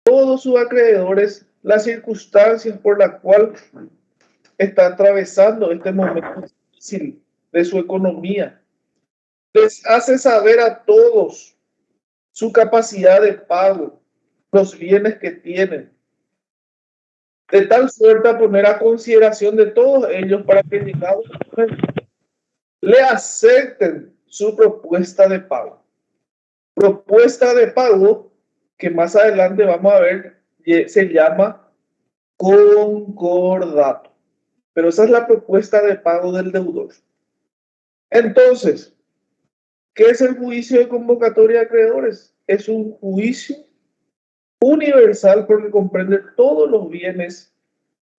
todos sus acreedores las circunstancias por las cuales está atravesando este momento difícil de su economía. Les hace saber a todos su capacidad de pago, los bienes que tienen, de tal suerte a poner a consideración de todos ellos para que llegado le acepten su propuesta de pago. Propuesta de pago que más adelante vamos a ver se llama concordato. Pero esa es la propuesta de pago del deudor. Entonces, ¿qué es el juicio de convocatoria de acreedores? Es un juicio universal porque comprende todos los bienes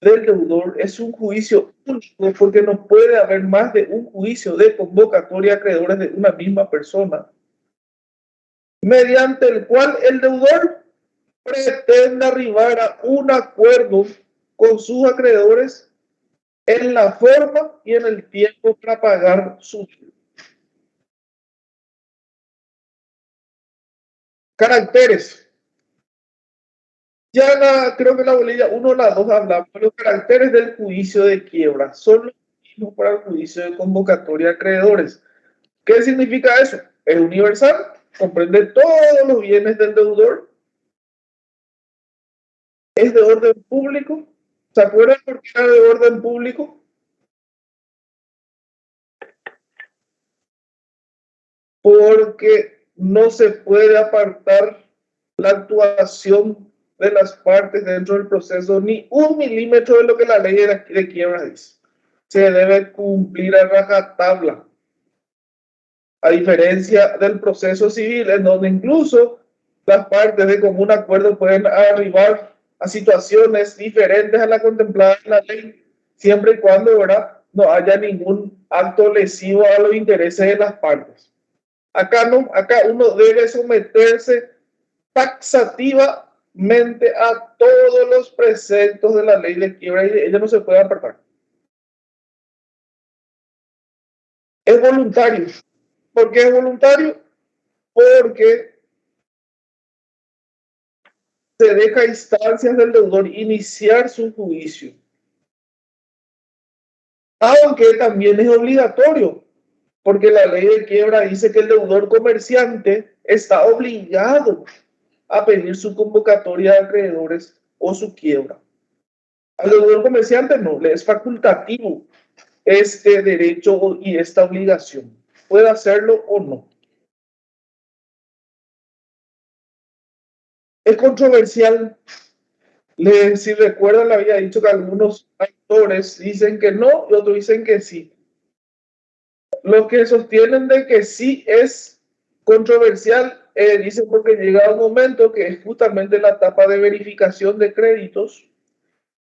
del deudor. Es un juicio único porque no puede haber más de un juicio de convocatoria de acreedores de una misma persona, mediante el cual el deudor pretende arribar a un acuerdo con sus acreedores en la forma y en el tiempo para pagar su caracteres. Ya creo que la bolilla 1 o la 2 hablamos de los caracteres del juicio de quiebra. Son los mismos para el juicio de convocatoria de acreedores. ¿Qué significa eso? Es universal, comprende todos los bienes del deudor, es de orden público. ¿Se acuerdan por qué era de orden público? Porque no se puede apartar la actuación de las partes dentro del proceso ni un milímetro de lo que la ley de quiebra dice. Se debe cumplir a rajatabla. A diferencia del proceso civil, en donde incluso las partes de común acuerdo pueden arribar a situaciones diferentes a la contemplada en la ley, siempre y cuando, ¿verdad?, no haya ningún acto lesivo a los intereses de las partes. Acá no, acá uno debe someterse taxativamente a todos los preceptos de la ley de quiebra y ella no se puede apartar. Es voluntario. ¿Por qué es voluntario? Porque se deja a instancias del deudor iniciar su juicio. Aunque también es obligatorio, porque la ley de quiebra dice que el deudor comerciante está obligado a pedir su convocatoria de acreedores o su quiebra. Al deudor comerciante no, le es facultativo este derecho y esta obligación. Puede hacerlo o no. Es controversial. Si recuerdan, le había dicho que algunos autores dicen que no y otros dicen que sí. Los que sostienen de que sí es controversial, dicen porque llega un momento que es justamente la etapa de verificación de créditos,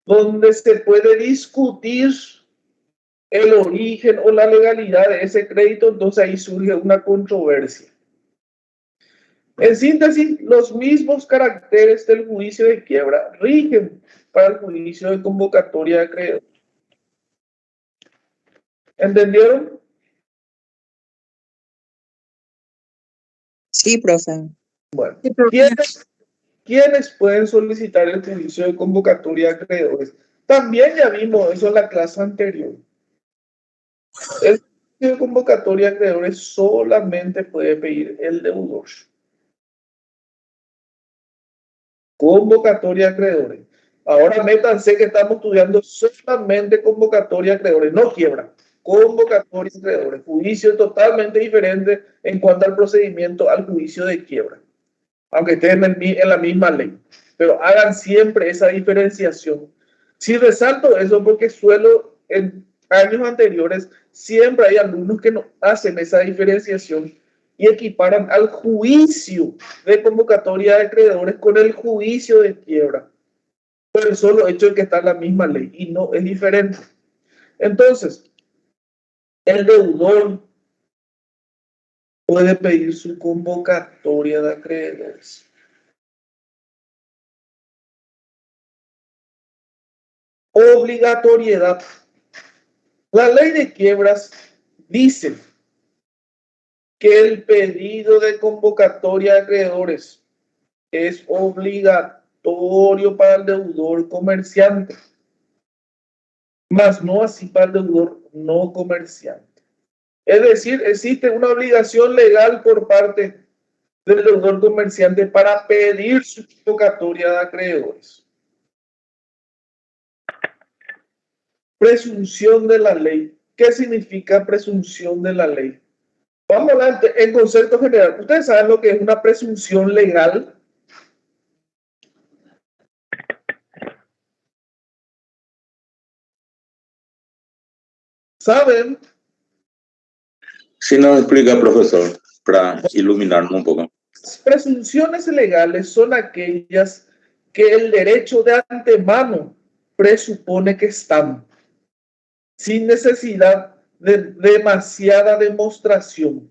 donde se puede discutir el origen o la legalidad de ese crédito, entonces ahí surge una controversia. En síntesis, los mismos caracteres del juicio de quiebra rigen para el juicio de convocatoria de acreedores. ¿Entendieron? Sí, profe. Bueno, ¿quiénes pueden solicitar el juicio de convocatoria de acreedores? También ya vimos eso en la clase anterior. El juicio de convocatoria de acreedores solamente puede pedir el deudor. Convocatoria de acreedores. Ahora métanse que estamos estudiando solamente convocatoria de acreedores, no quiebra. Convocatoria de acreedores. Juicio totalmente diferente en cuanto al procedimiento al juicio de quiebra, aunque estén en la misma ley. Pero hagan siempre esa diferenciación. Si resalto eso porque suelo en años anteriores, siempre hay alumnos que no hacen esa diferenciación y equiparan al juicio de convocatoria de acreedores con el juicio de quiebra, por el solo hecho de que está en la misma ley, y no, es diferente. Entonces, el deudor puede pedir su convocatoria de acreedores. Obligatoriedad. La ley de quiebras dice que el pedido de convocatoria de acreedores es obligatorio obligatorio para el deudor comerciante, mas no así para el deudor no comerciante. Es decir, existe una obligación legal por parte del deudor comerciante para pedir su convocatoria de acreedores. Presunción de la ley. ¿Qué significa presunción de la ley? Vamos a hablar en concepto general. ¿Ustedes saben lo que es una presunción legal? ¿Saben? Si nos explica, profesor, para iluminarnos un poco. Presunciones legales son aquellas que el derecho de antemano presupone que están, sin necesidad de demasiada demostración.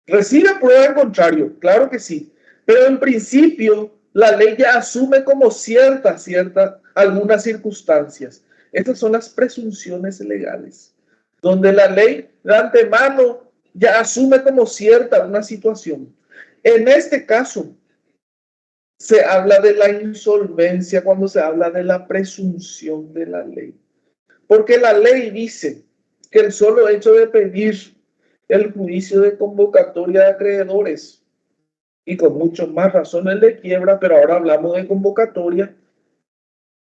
¿Recibe prueba en contrario? Claro que sí. Pero en principio, la ley ya asume como cierta algunas circunstancias. Estas son las presunciones legales, donde la ley de antemano ya asume como cierta una situación. En este caso, se habla de la insolvencia cuando se habla de la presunción de la ley. Porque la ley dice que el solo hecho de pedir el juicio de convocatoria de acreedores, y con mucho más razón el de quiebra, pero ahora hablamos de convocatoria,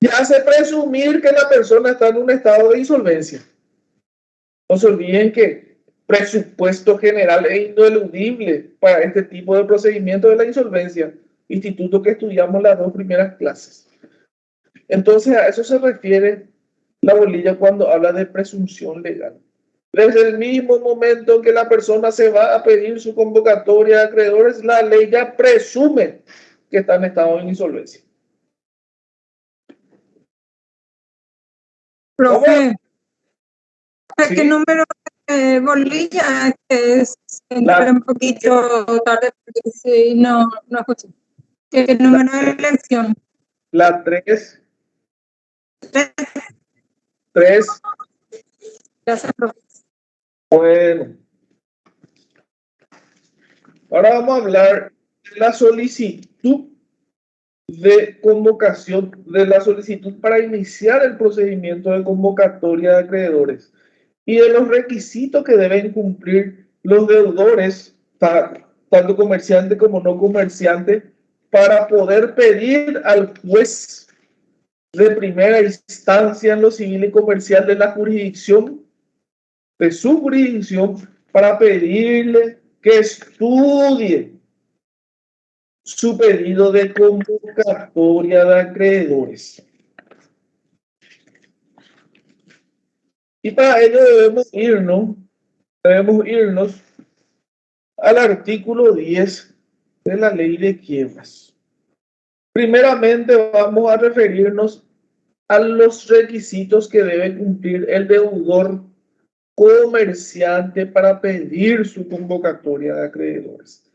ya hace presumir que la persona está en un estado de insolvencia. No se olviden que presupuesto general e ineludible para este tipo de procedimiento de la insolvencia, instituto que estudiamos las 2 primeras clases. Entonces a eso se refiere la bolilla cuando habla de presunción legal. Desde el mismo momento que la persona se va a pedir su convocatoria de acreedores, la ley ya presume que está en estado de insolvencia. Profe, ¿Sí? ¿qué número de bolilla? Es un poquito tarde porque si no escuché. ¿Qué número de elección? La 3. 3. 3. Gracias, profe. Bueno. Ahora vamos a hablar de la solicitud de convocación, de la solicitud para iniciar el procedimiento de convocatoria de acreedores y de los requisitos que deben cumplir los deudores, tanto comerciante como no comerciante, para poder pedir al juez de primera instancia en lo civil y comercial de la jurisdicción, de su jurisdicción, para pedirle que estudie su pedido de convocatoria de acreedores. Y para ello debemos irnos al artículo 10 de la ley de quiebras. Primeramente vamos a referirnos a los requisitos que debe cumplir el deudor comerciante para pedir su convocatoria de acreedores,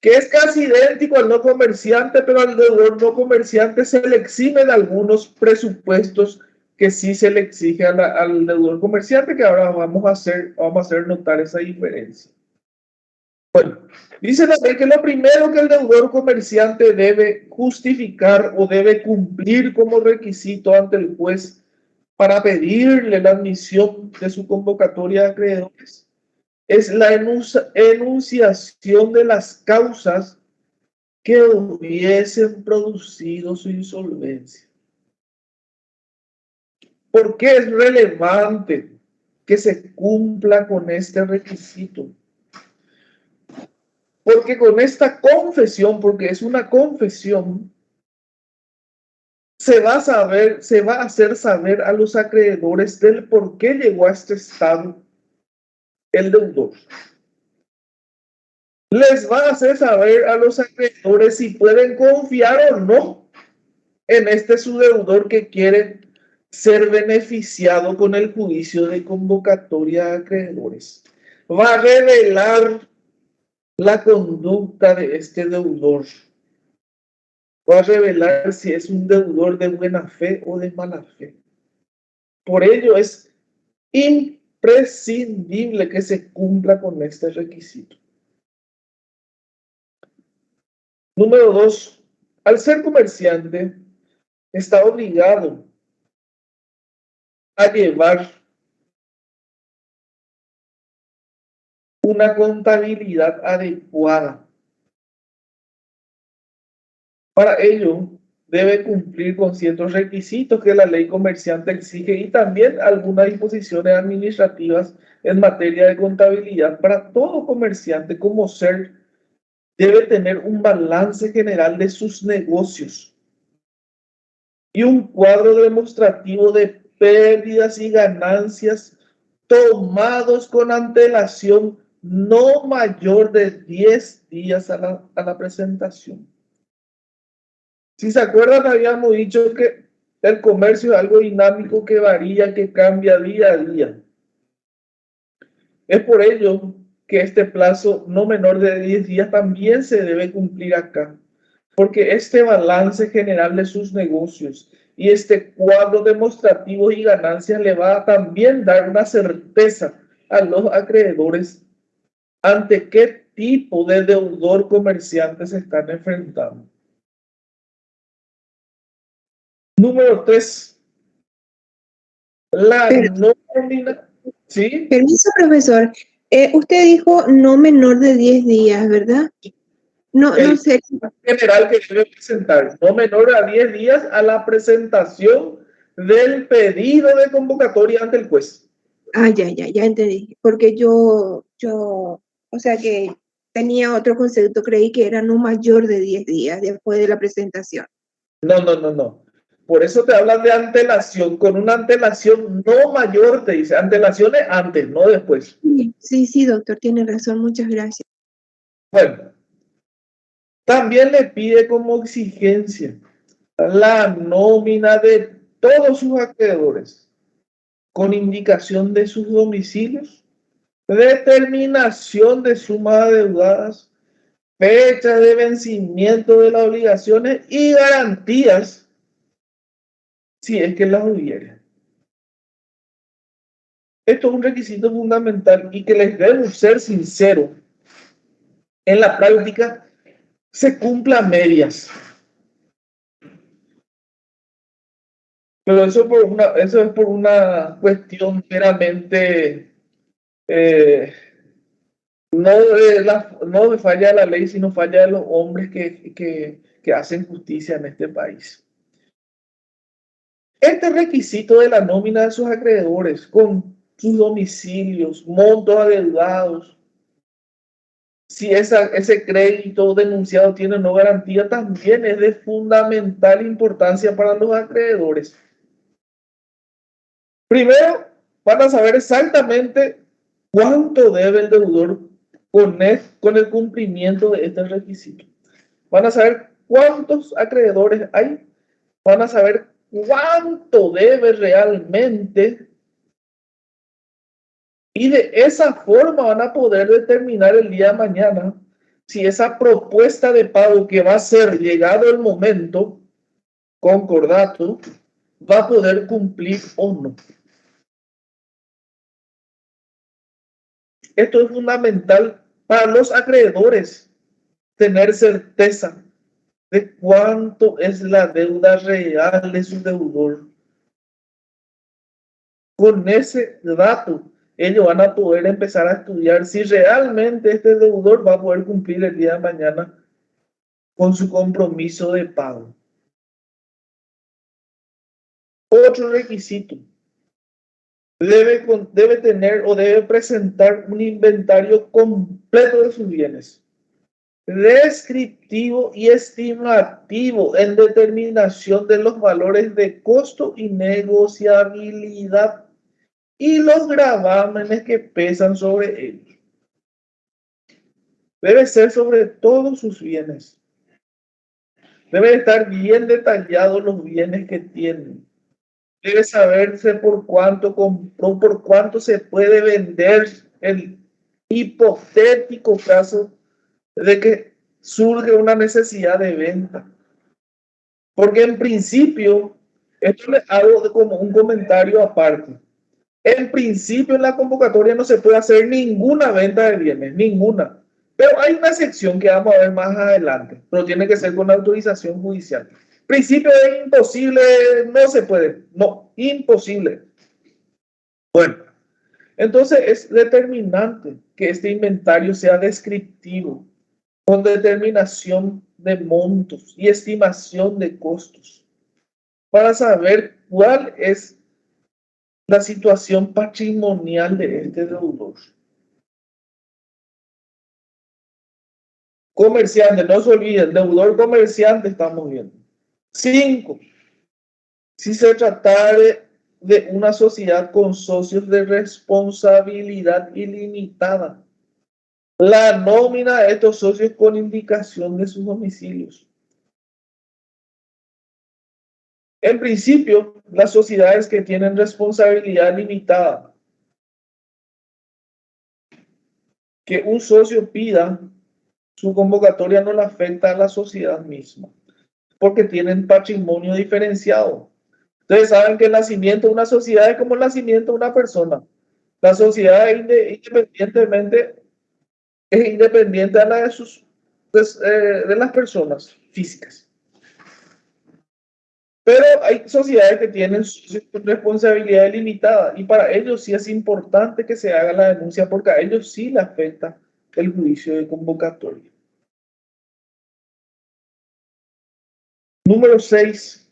que es casi idéntico al no comerciante, pero al deudor no comerciante se le exime de algunos presupuestos que sí se le exige al deudor comerciante, que ahora vamos a hacer notar esa diferencia. Bueno, dice la ley que lo primero que el deudor comerciante debe justificar o debe cumplir como requisito ante el juez para pedirle la admisión de su convocatoria de acreedores es la enunciación de las causas que hubiesen producido su insolvencia. ¿Por qué es relevante que se cumpla con este requisito? Porque con esta confesión, porque es una confesión, se va a hacer saber a los acreedores del por qué llegó a este estado el deudor. Les va a hacer saber a los acreedores si pueden confiar o no en este su deudor que quiere ser beneficiado con el juicio de convocatoria de acreedores. Va a revelar la conducta de este deudor. Va a revelar si es un deudor de buena fe o de mala fe. Por ello es imprescindible que se cumpla con este requisito. Número 2. Al ser comerciante, está obligado a llevar una contabilidad adecuada. Para ello, debe cumplir con ciertos requisitos que la ley comerciante exige y también algunas disposiciones administrativas en materia de contabilidad. Para todo comerciante como ser, debe tener un balance general de sus negocios y un cuadro demostrativo de pérdidas y ganancias tomados con antelación no mayor de 10 días a la presentación. Si se acuerdan, habíamos dicho que el comercio es algo dinámico que varía, que cambia día a día. Es por ello que este plazo no menor de 10 días también se debe cumplir acá, porque este balance general de sus negocios y este cuadro demostrativo y ganancias le va a también dar una certeza a los acreedores ante qué tipo de deudor comerciante se están enfrentando. Número 3. La nómina. ¿Sí? Permiso, profesor. Usted dijo no menor de 10 días, ¿verdad? No sé. General que debe presentar no menor a 10 días a la presentación del pedido de convocatoria ante el juez. Ya entendí. Porque yo, o sea que tenía otro concepto, creí que era no mayor de 10 días después de la presentación. No. Por eso te hablan de antelación, con una antelación no mayor, te dice. Antelación es antes, no después. Sí, doctor, tiene razón, muchas gracias. Bueno, también le pide como exigencia la nómina de todos sus acreedores, con indicación de sus domicilios, determinación de sumas adeudadas, fecha de vencimiento de las obligaciones y garantías si es que las hubiera. Esto es un requisito fundamental y que les debo ser sincero. En la práctica se cumple a medias. Pero eso es por una cuestión meramente no de falla de la ley, sino falla de los hombres que hacen justicia en este país. Este requisito de la nómina de sus acreedores con sus domicilios, montos adeudados, si ese crédito denunciado tiene no garantía, también es de fundamental importancia para los acreedores. Primero, van a saber exactamente cuánto debe el deudor con el cumplimiento de este requisito. Van a saber cuántos acreedores hay, van a saber cuánto debe realmente y de esa forma van a poder determinar el día de mañana si esa propuesta de pago que va a ser llegado el momento, concordato, va a poder cumplir o no. Esto es fundamental para los acreedores, tener certeza de cuánto es la deuda real de su deudor. Con ese dato, ellos van a poder empezar a estudiar si realmente este deudor va a poder cumplir el día de mañana con su compromiso de pago. Otro requisito. Debe tener o debe presentar un inventario completo de sus bienes, descriptivo y estimativo en determinación de los valores de costo y negociabilidad y los gravámenes que pesan sobre ellos. Debe ser sobre todos sus bienes. Debe estar bien detallados los bienes que tienen. Debe saberse por cuánto compró, por cuánto se puede vender el hipotético caso de que surge una necesidad de venta. Porque en principio, esto le hago como un comentario aparte. En principio en la convocatoria no se puede hacer ninguna venta de bienes, ninguna. Pero hay una sección que vamos a ver más adelante, pero tiene que ser con autorización judicial. Principio de imposible, no se puede. No, imposible. Bueno, entonces es determinante que este inventario sea descriptivo, con determinación de montos y estimación de costos, para saber cuál es la situación patrimonial de este deudor. Comerciante, no se olviden, deudor comerciante estamos viendo. 5. Si se tratare de una sociedad con socios de responsabilidad ilimitada, la nómina de estos socios con indicación de sus domicilios. En principio, las sociedades que tienen responsabilidad limitada, que un socio pida, su convocatoria no le afecta a la sociedad misma, porque tienen patrimonio diferenciado. Ustedes saben que el nacimiento de una sociedad es como el nacimiento de una persona. La sociedad independientemente es independiente a la de las personas físicas. Pero hay sociedades que tienen responsabilidad limitada y para ellos sí es importante que se haga la denuncia porque a ellos sí le afecta el juicio de convocatoria. Número 6.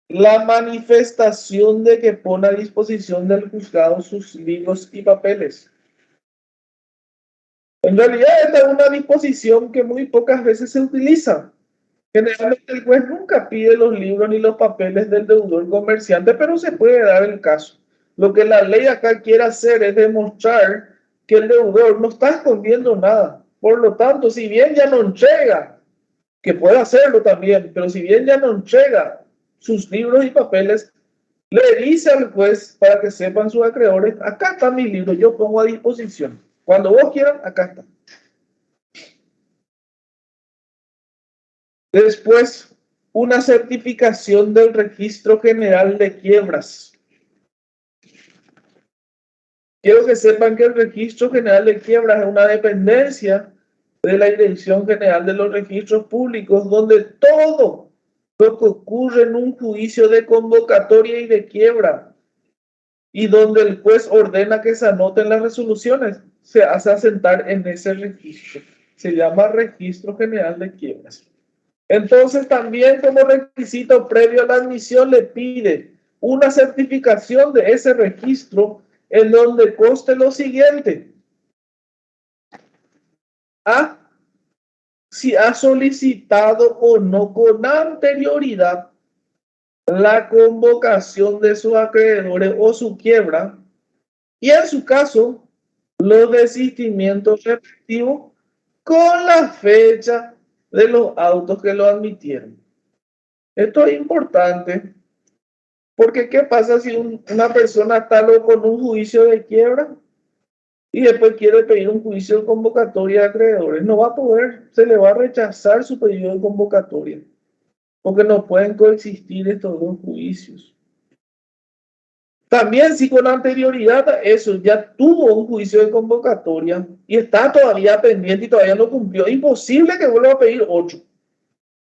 La manifestación de que pone a disposición del juzgado sus libros y papeles. En realidad esta es una disposición que muy pocas veces se utiliza. Generalmente el juez nunca pide los libros ni los papeles del deudor comerciante, pero se puede dar el caso. Lo que la ley acá quiere hacer es demostrar que el deudor no está escondiendo nada. Por lo tanto, si bien ya no entrega, que puede hacerlo también, pero si bien ya no entrega sus libros y papeles, le dice al juez para que sepan sus acreedores, acá está mi libro, yo pongo a disposición. Cuando vos quieran, acá está. Después, una certificación del Registro General de Quiebras. Quiero que sepan que el Registro General de Quiebras es una dependencia de la Dirección General de los Registros Públicos, donde todo lo que ocurre en un juicio de convocatoria y de quiebra, y donde el juez ordena que se anoten las resoluciones, se hace asentar en ese registro. Se llama Registro General de Quiebras. Entonces, también como requisito previo a la admisión le pide una certificación de ese registro en donde conste lo siguiente. A. Si ha solicitado o no con anterioridad la convocación de sus acreedores o su quiebra, y en su caso, los desistimientos respectivos con la fecha de los autos que lo admitieron. Esto es importante porque ¿qué pasa si una persona está con un juicio de quiebra y después quiere pedir un juicio de convocatoria de acreedores? No va a poder, se le va a rechazar su pedido de convocatoria porque no pueden coexistir estos dos juicios. También si con anterioridad a eso ya tuvo un juicio de convocatoria y está todavía pendiente y todavía no cumplió, imposible que vuelva a pedir 8.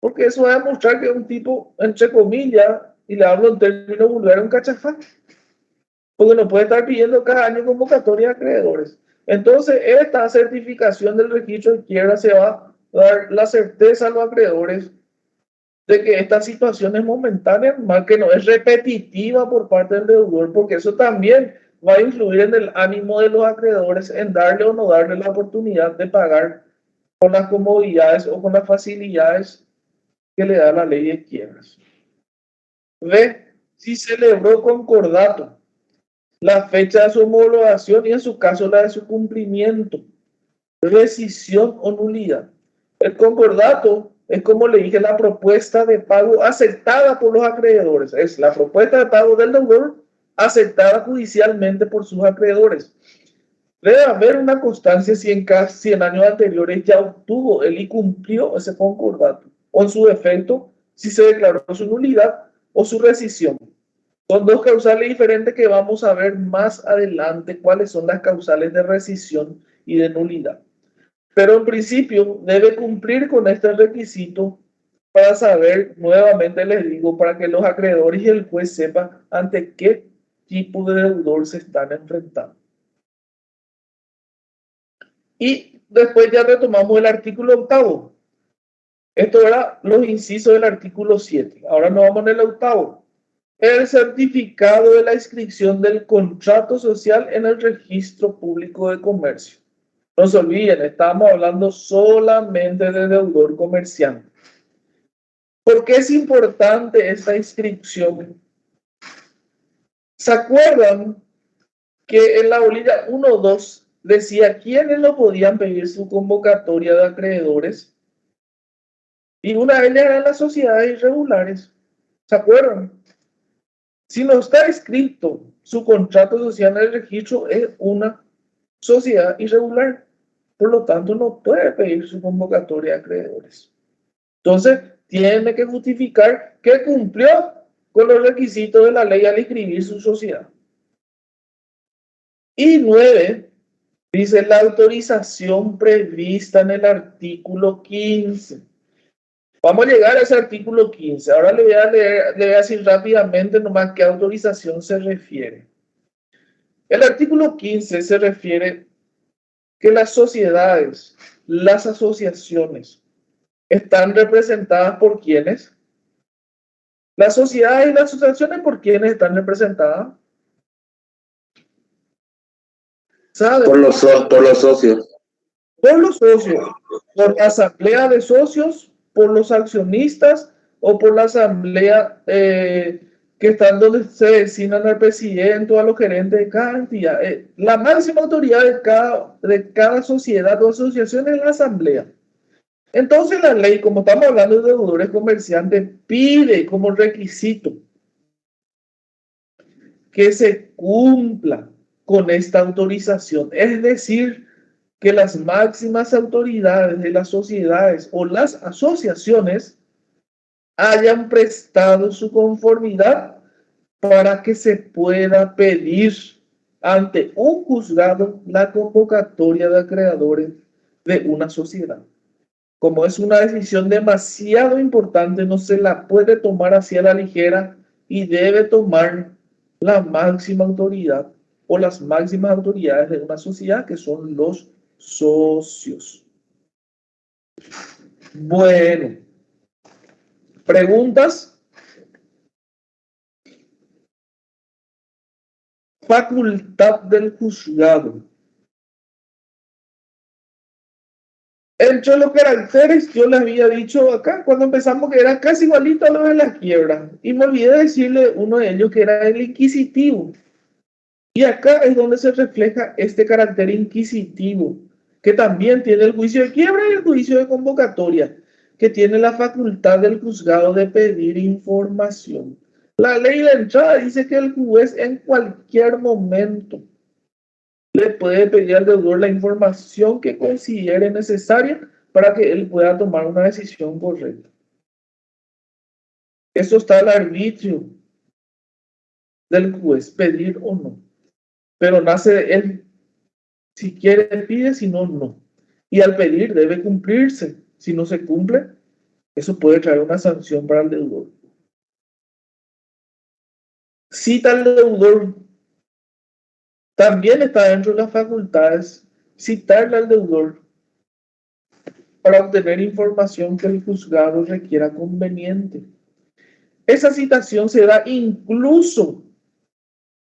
Porque eso va a demostrar que es un tipo, entre comillas, y le hablo en términos vulgares, un cachafán. Porque no puede estar pidiendo cada año convocatoria de acreedores. Entonces, esta certificación del registro de quiebra se va a dar la certeza a los acreedores de que esta situación es momentánea, más que no es repetitiva por parte del deudor, porque eso también va a influir en el ánimo de los acreedores en darle o no darle la oportunidad de pagar con las comodidades o con las facilidades que le da la ley de quiebras. B. Si celebró concordato la fecha de su homologación y en su caso la de su cumplimiento, rescisión o nulidad. El concordato es, como le dije, la propuesta de pago aceptada por los acreedores. Es la propuesta de pago del deudor aceptada judicialmente por sus acreedores. Debe haber una constancia si en años anteriores ya obtuvo él y cumplió ese concordato, o en su defecto, si se declaró su nulidad o su rescisión. Son dos causales diferentes que vamos a ver más adelante cuáles son las causales de rescisión y de nulidad. Pero en principio debe cumplir con este requisito para saber, nuevamente les digo, para que los acreedores y el juez sepan ante qué tipo de deudor se están enfrentando. Y después ya retomamos el artículo 8. Esto era los incisos del artículo 7. Ahora nos vamos en el 8. El certificado de la inscripción del contrato social en el registro público de comercio. No se olviden, estamos hablando solamente de deudor comerciante. ¿Por qué es importante esta inscripción? ¿Se acuerdan que en la bolilla 1.2 decía quiénes no podían pedir su convocatoria de acreedores? Y una de ellas eran las sociedades irregulares. ¿Se acuerdan? Si no está escrito su contrato social en el registro, es una sociedad irregular. Por lo tanto, no puede pedir su convocatoria de acreedores. Entonces, tiene que justificar que cumplió con los requisitos de la ley al inscribir su sociedad. Y 9, dice la autorización prevista en el artículo 15. Vamos a llegar a ese artículo 15. Ahora le voy a decir rápidamente nomás qué autorización se refiere. El artículo 15 se refiere que las sociedades, las asociaciones, están representadas por ¿quiénes? Las sociedades y las asociaciones, ¿por quiénes están representadas? ¿Sabe? Por los socios. Por los socios, por la asamblea de socios, por los accionistas o por la asamblea que están donde se designan al presidente o a los gerentes de cada entidad. La máxima autoridad de cada sociedad o asociación es la asamblea. Entonces la ley, como estamos hablando de deudores comerciantes, pide como requisito que se cumpla con esta autorización. Es decir, que las máximas autoridades de las sociedades o las asociaciones hayan prestado su conformidad para que se pueda pedir ante un juzgado la convocatoria de acreedores de una sociedad. Como es una decisión demasiado importante, no se la puede tomar así a la ligera y debe tomar la máxima autoridad o las máximas autoridades de una sociedad, que son los socios. Bueno, ¿preguntas? Facultad del juzgado. Entre los caracteres, yo les había dicho acá cuando empezamos que era casi igualito a lo de la quiebra. Y me olvidé decirle uno de ellos que era el inquisitivo. Y acá es donde se refleja este carácter inquisitivo, que también tiene el juicio de quiebra y el juicio de convocatoria, que tiene la facultad del juzgado de pedir información. La ley de entrada dice que el juez en cualquier momento le puede pedir al deudor la información que considere necesaria para que él pueda tomar una decisión correcta. Eso está al arbitrio del juez, pedir o no. Pero nace de él. Si quiere, pide, si no, no. Y al pedir debe cumplirse. Si no se cumple, eso puede traer una sanción para el deudor. Cita al deudor. También está dentro de las facultades citarle al deudor para obtener información que el juzgado requiera conveniente. Esa citación se da incluso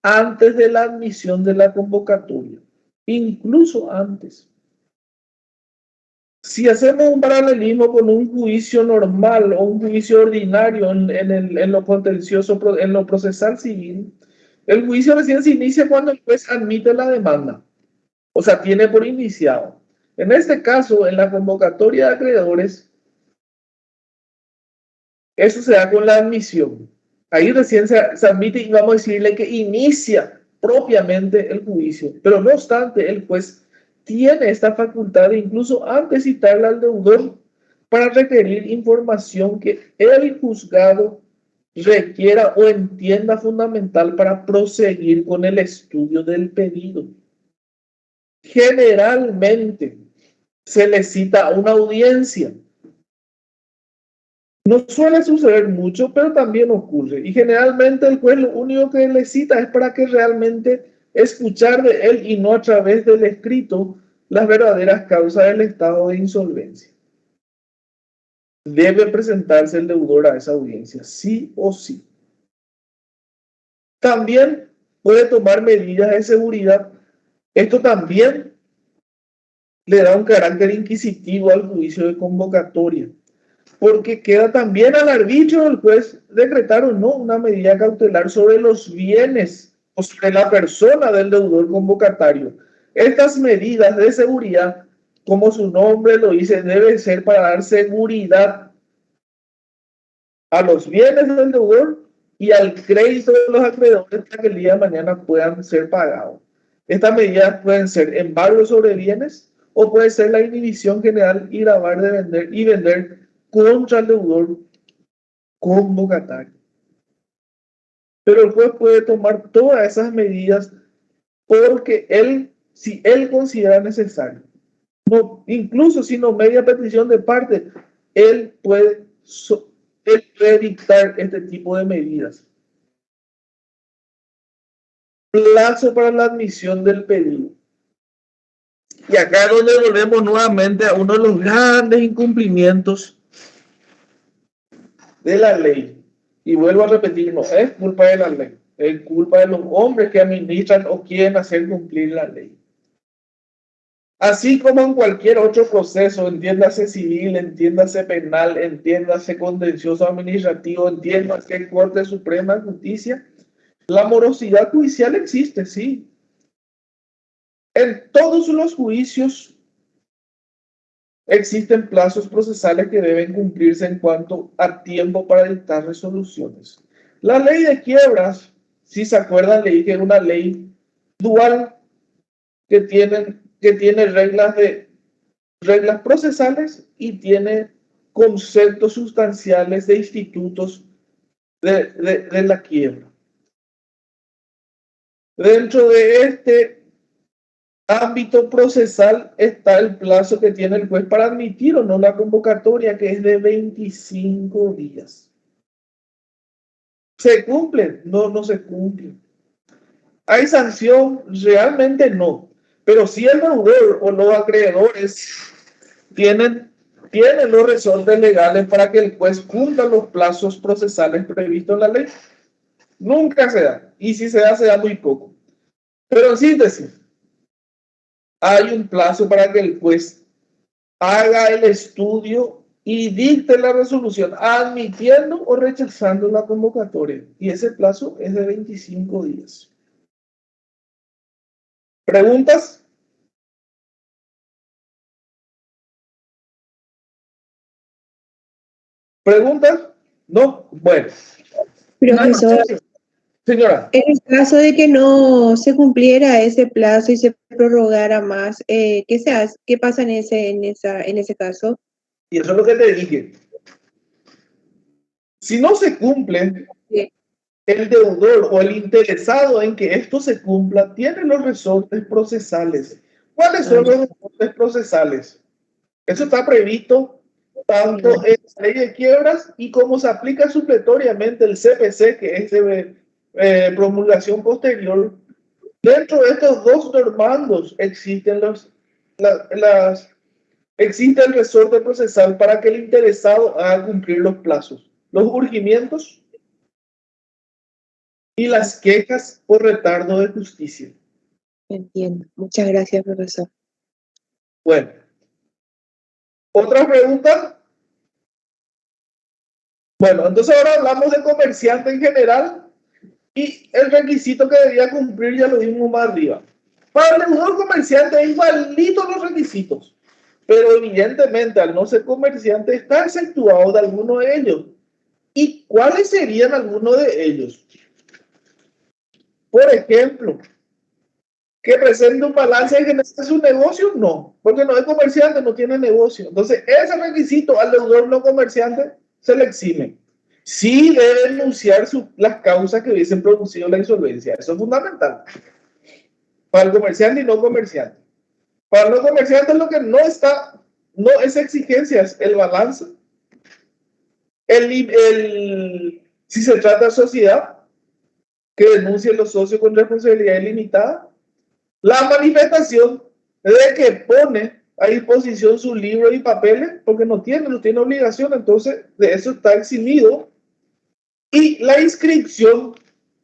antes de la admisión de la convocatoria. Incluso antes. Si hacemos un paralelismo con un juicio normal o un juicio ordinario en lo contencioso, en lo procesal civil, el juicio recién se inicia cuando el juez admite la demanda. O sea, tiene por iniciado. En este caso, en la convocatoria de acreedores, eso se da con la admisión. Ahí recién se admite y vamos a decirle que inicia propiamente el juicio. Pero no obstante, el juez tiene esta facultad de incluso antes citarle al deudor para requerir información que el juzgado requiera o entienda fundamental para proseguir con el estudio del pedido. Generalmente se le cita a una audiencia No suele suceder mucho, pero también ocurre. Y generalmente el juez lo único que le cita es para que realmente escuchar de él y no a través del escrito las verdaderas causas del estado de insolvencia. Debe presentarse el deudor a esa audiencia, sí o sí. También puede tomar medidas de seguridad. Esto también le da un carácter inquisitivo al juicio de convocatoria, porque queda también al arbitrio del juez decretar o no una medida cautelar sobre los bienes o sobre la persona del deudor convocatario. Estas medidas de seguridad, como su nombre lo dice, deben ser para dar seguridad a los bienes del deudor y al crédito de los acreedores para que el día de mañana puedan ser pagados. Estas medidas pueden ser embargo sobre bienes o puede ser la inhibición general y gravar de vender contra el deudor convocatario. Pero el juez puede tomar todas esas medidas porque si él considera necesario, no, incluso si no media petición de parte, él puede dictar este tipo de medidas. Plazo para la admisión del pedido. Y acá es donde volvemos nuevamente a uno de los grandes incumplimientos de la ley. Y vuelvo a repetir, no es culpa de la ley, es culpa de los hombres que administran o quieren hacer cumplir la ley. Así como en cualquier otro proceso, entiéndase civil, entiéndase penal, entiéndase contencioso administrativo, entiéndase Corte Suprema de Justicia, la morosidad judicial existe, sí. En todos los juicios existen plazos procesales que deben cumplirse en cuanto a tiempo para dictar resoluciones. La ley de quiebras, si se acuerdan, le dije, es una ley dual que tiene reglas procesales y tiene conceptos sustanciales de institutos de la quiebra. Dentro de este ámbito procesal está el plazo que tiene el juez para admitir o no la convocatoria, que es de 25 días. ¿Se cumple? No, no se cumple. ¿Hay sanción? Realmente no. Pero si el deudor o los acreedores tienen los resortes legales para que el juez cumpla los plazos procesales previstos en la ley, nunca se da. Y si se da muy poco. Pero en síntesis, hay un plazo para que el juez haga el estudio y dicte la resolución, admitiendo o rechazando la convocatoria. Y ese plazo es de 25 días. ¿Preguntas? ¿Preguntas? ¿No? Bueno. Profesor, señora. en el caso de que no se cumpliera ese plazo y se prorrogara más, ¿qué se hace? ¿Qué pasa en ese caso? Y eso es lo que te dije. Si no se cumple, Sí. El deudor o el interesado en que esto se cumpla tiene los resortes procesales. ¿Cuáles son los resortes procesales? Eso está previsto tanto en la ley de quiebras y como se aplica supletoriamente el CPC, que es de promulgación posterior. Dentro de estos dos normandos existen existe el resorte procesal para que el interesado haga cumplir los plazos, los urgimientos y las quejas por retardo de justicia. Entiendo. Muchas gracias, profesor. Bueno. ¿Otra pregunta? Bueno, entonces ahora hablamos de comerciante en general y el requisito que debía cumplir ya lo vimos más arriba. Para el deudor comerciante es igualito los requisitos, pero evidentemente al no ser comerciante está exceptuado de alguno de ellos. ¿Y cuáles serían algunos de ellos? Por ejemplo, que presente un balance en general de su negocio, no, porque no es comerciante, no tiene negocio. Entonces, ese requisito al deudor no comerciante se le exime. Sí debe denunciar las causas que hubiesen producido la insolvencia. Eso es fundamental. Para el comerciante y no comerciante. Para el no comerciante lo que no es exigencia, es el balance Si se trata de sociedad, que denuncien los socios con responsabilidad ilimitada. La manifestación de que pone a disposición sus libros y papeles, porque no tiene obligación, entonces de eso está eximido. Y la inscripción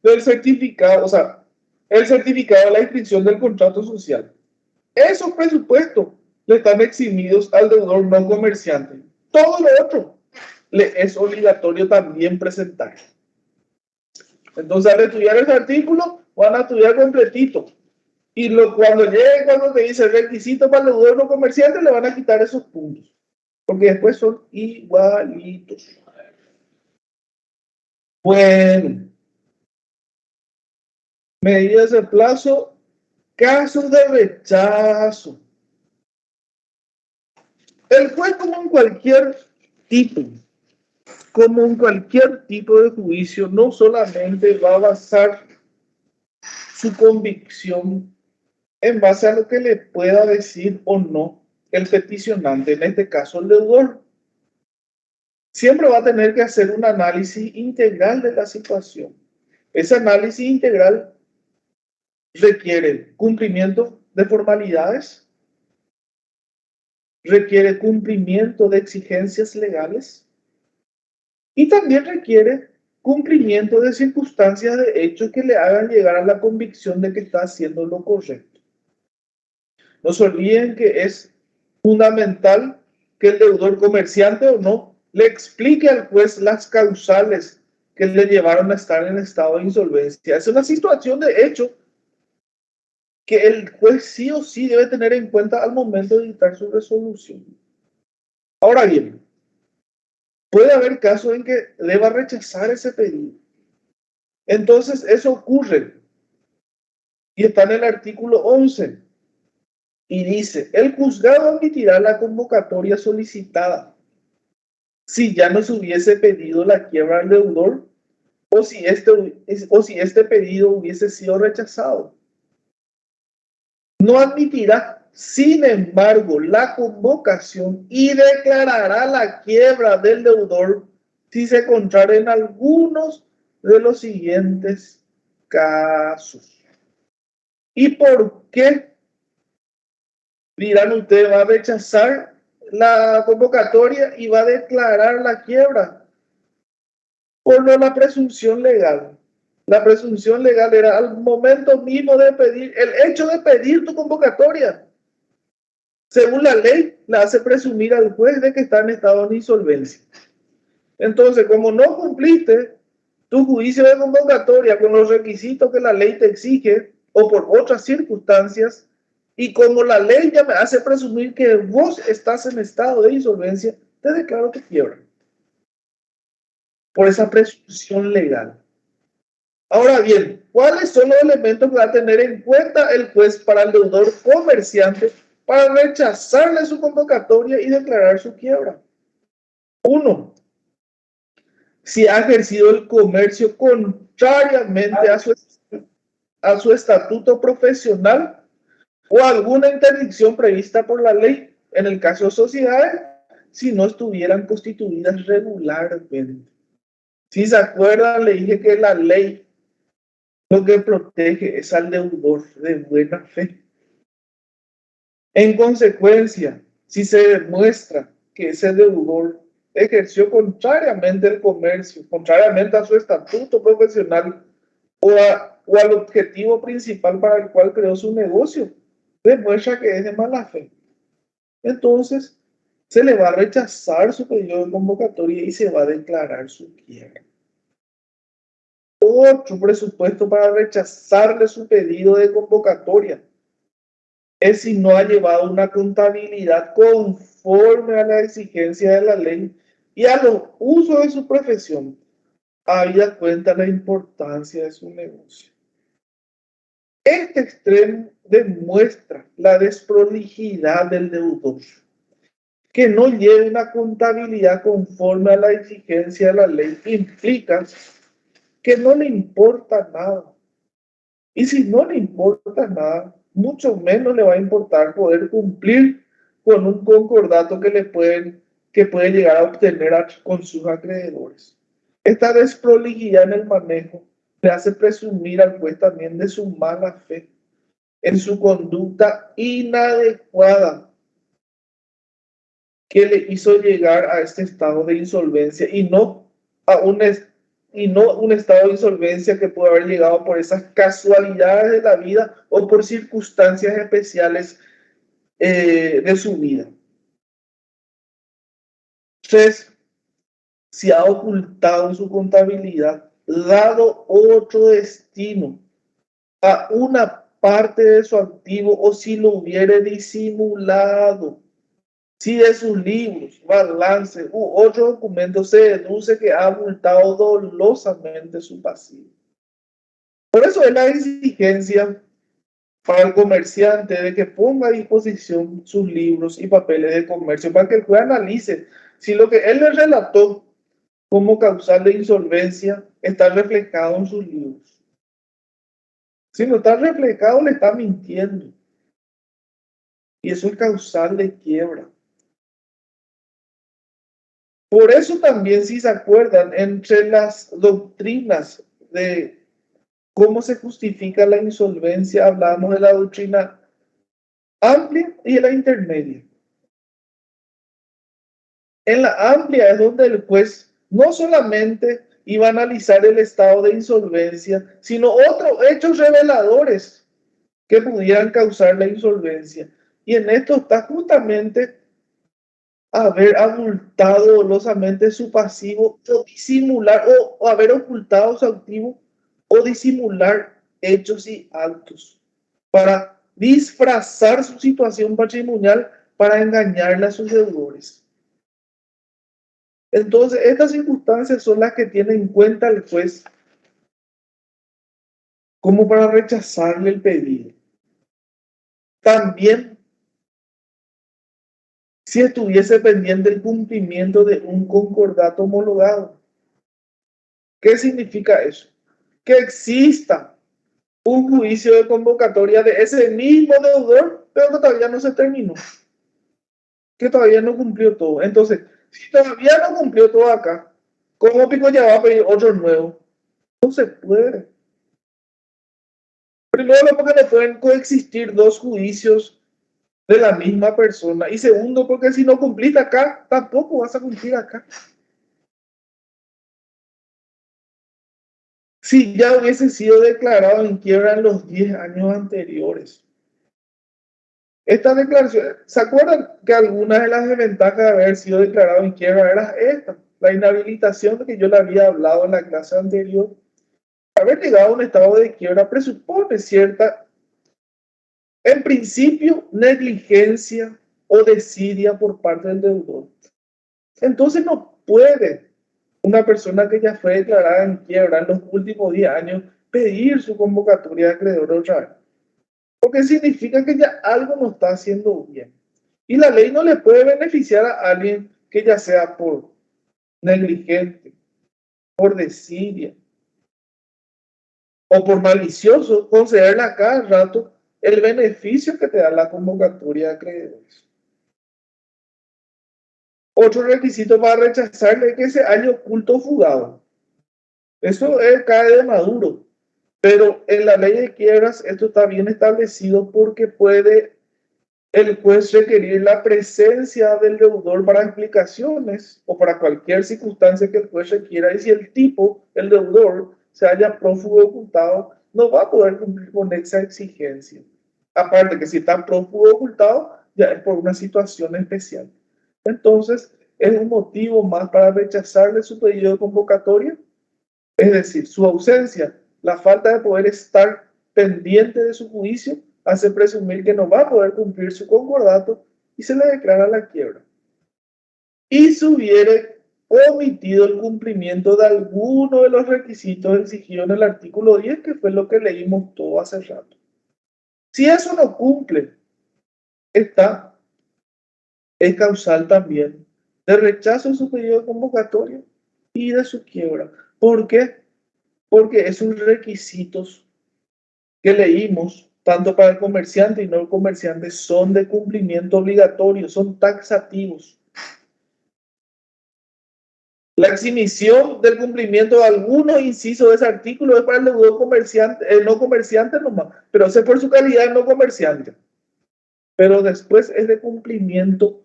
del certificado, o sea, el certificado de la inscripción del contrato social. Esos presupuestos le están eximidos al deudor no comerciante. Todo lo otro le es obligatorio también presentar. Entonces, al estudiar ese artículo, van a estudiar completito. Y cuando te dice requisito para el deudor no comerciante, le van a quitar esos puntos. Porque después son igualitos. Bueno. Medidas de plazo, casos de rechazo. El juez, como en cualquier tipo de juicio, no solamente va a basar su convicción en base a lo que le pueda decir o no el peticionante, en este caso el deudor. Siempre va a tener que hacer un análisis integral de la situación. Ese análisis integral requiere cumplimiento de formalidades, requiere cumplimiento de exigencias legales y también requiere cumplimiento de circunstancias de hechos que le hagan llegar a la convicción de que está haciendo lo correcto. No se olviden que es fundamental que el deudor, comerciante o no, le explique al juez las causales que le llevaron a estar en estado de insolvencia. Es una situación de hecho que el juez sí o sí debe tener en cuenta al momento de dictar su resolución. Ahora bien, puede haber casos en que deba rechazar ese pedido. Entonces, eso ocurre. Y está en el artículo 11. Y dice, el juzgado admitirá la convocatoria solicitada si ya no se hubiese pedido la quiebra al deudor o si este pedido hubiese sido rechazado. No admitirá, sin embargo, la convocación y declarará la quiebra del deudor si se encontrara en algunos de los siguientes casos. ¿Y por qué? Dirán ustedes, va a rechazar la convocatoria y va a declarar la quiebra. Por la presunción legal. La presunción legal era al momento mismo de pedir, el hecho de pedir tu convocatoria, según la ley, la hace presumir al juez de que está en estado de insolvencia. Entonces, como no cumpliste tu juicio de convocatoria con los requisitos que la ley te exige o por otras circunstancias, y como la ley ya me hace presumir que vos estás en estado de insolvencia, te declaro tu quiebra. Por esa presunción legal. Ahora bien, ¿cuáles son los elementos que va a tener en cuenta el juez para el deudor comerciante para rechazarle su convocatoria y declarar su quiebra? 1. Si ha ejercido el comercio contrariamente a su estatuto profesional o alguna interdicción prevista por la ley, en el caso de sociedades, si no estuvieran constituidas regularmente. Si se acuerdan, le dije que la ley lo que protege es al deudor de buena fe. En consecuencia, si se demuestra que ese deudor ejerció contrariamente el comercio, contrariamente a su estatuto profesional o al objetivo principal para el cual creó su negocio, demuestra que es de mala fe. Entonces, se le va a rechazar su pedido de convocatoria y se va a declarar su quiebra. Otro presupuesto para rechazarle su pedido de convocatoria es si no ha llevado una contabilidad conforme a la exigencia de la ley y a los usos de su profesión, habida cuenta la importancia de su negocio. Este extremo demuestra la desprolijidad del deudor, que no lleve una contabilidad conforme a la exigencia de la ley implica que no le importa nada. Y si no le importa nada, mucho menos le va a importar poder cumplir con un concordato que le pueden que puede llegar a obtener con sus acreedores. Esta desprolijidad en el manejo le hace presumir al juez también de su mala fe en su conducta inadecuada que le hizo llegar a este estado de insolvencia y no un estado de insolvencia que puede haber llegado por esas casualidades de la vida o por circunstancias especiales de su vida. Entonces, si ha ocultado en su contabilidad, dado otro destino a una parte de su activo, o si lo hubiere disimulado, si de sus libros, balance u otro documento se deduce que ha abultado dolosamente su pasivo. Por eso es la exigencia para el comerciante de que ponga a disposición sus libros y papeles de comercio para que el juez analice si lo que él le relató como causal de insolvencia está reflejado en sus libros. Si no está reflejado, le está mintiendo. Y eso es causal de quiebra. Por eso también, si se acuerdan, entre las doctrinas de cómo se justifica la insolvencia, hablamos de la doctrina amplia y de la intermedia. En la amplia es donde el juez no solamente iba a analizar el estado de insolvencia, sino otros hechos reveladores que pudieran causar la insolvencia. Y en esto está justamente haber abultado dolosamente su pasivo o disimular o haber ocultado su activo o disimular hechos y actos para disfrazar su situación patrimonial para engañarle a sus deudores. Entonces, estas circunstancias son las que tiene en cuenta el juez como para rechazarle el pedido. También, si estuviese pendiente el cumplimiento de un concordato homologado. ¿Qué significa eso? Que exista un juicio de convocatoria de ese mismo deudor, pero que todavía no se terminó, que todavía no cumplió todo. Entonces, si todavía no cumplió todo acá, ¿cómo pico ya va a pedir otro nuevo? No se puede. Primero, porque no pueden coexistir dos juicios de la misma persona. Y segundo, porque si no cumpliste acá, tampoco vas a cumplir acá. Si ya hubiese sido declarado en quiebra en los 10 años anteriores. Esta declaración, ¿se acuerdan que algunas de las desventajas de haber sido declarado en quiebra era esta? La inhabilitación de que yo le había hablado en la clase anterior. Haber llegado a un estado de quiebra presupone cierta, en principio, negligencia o desidia por parte del deudor. Entonces no puede una persona que ya fue declarada en quiebra en los últimos 10 años pedir su convocatoria de acreedor otra vez. Porque significa que ya algo no está haciendo bien. Y la ley no le puede beneficiar a alguien que ya sea por negligente, por desidia o por malicioso, concederle a cada rato el beneficio que te da la convocatoria de acreedores. Otro requisito para rechazarle es que se haya oculto o fugado. Eso cae de maduro. Pero en la ley de quiebras esto está bien establecido porque puede el juez requerir la presencia del deudor para explicaciones o para cualquier circunstancia que el juez requiera. Y si el tipo, el deudor, se haya prófugo ocultado, no va a poder cumplir con esa exigencia. Aparte que si está prófugo ocultado, ya es por una situación especial. Entonces, es un motivo más para rechazarle su pedido de convocatoria. Es decir, su ausencia, la falta de poder estar pendiente de su juicio, hace presumir que no va a poder cumplir su concordato y se le declara la quiebra. Y si hubiere omitido el cumplimiento de alguno de los requisitos exigidos en el artículo 10, que fue lo que leímos todo hace rato. Si eso no cumple, es causal también de rechazo de su pedido de convocatoria y de su quiebra. ¿Por qué? Porque esos requisitos que leímos, tanto para el comerciante y no el comerciante, son de cumplimiento obligatorio, son taxativos. La exhibición del cumplimiento de algunos incisos de ese artículo es para el deudor comerciante, no comerciante nomás, pero ese por su calidad de no comerciante. Pero después es de cumplimiento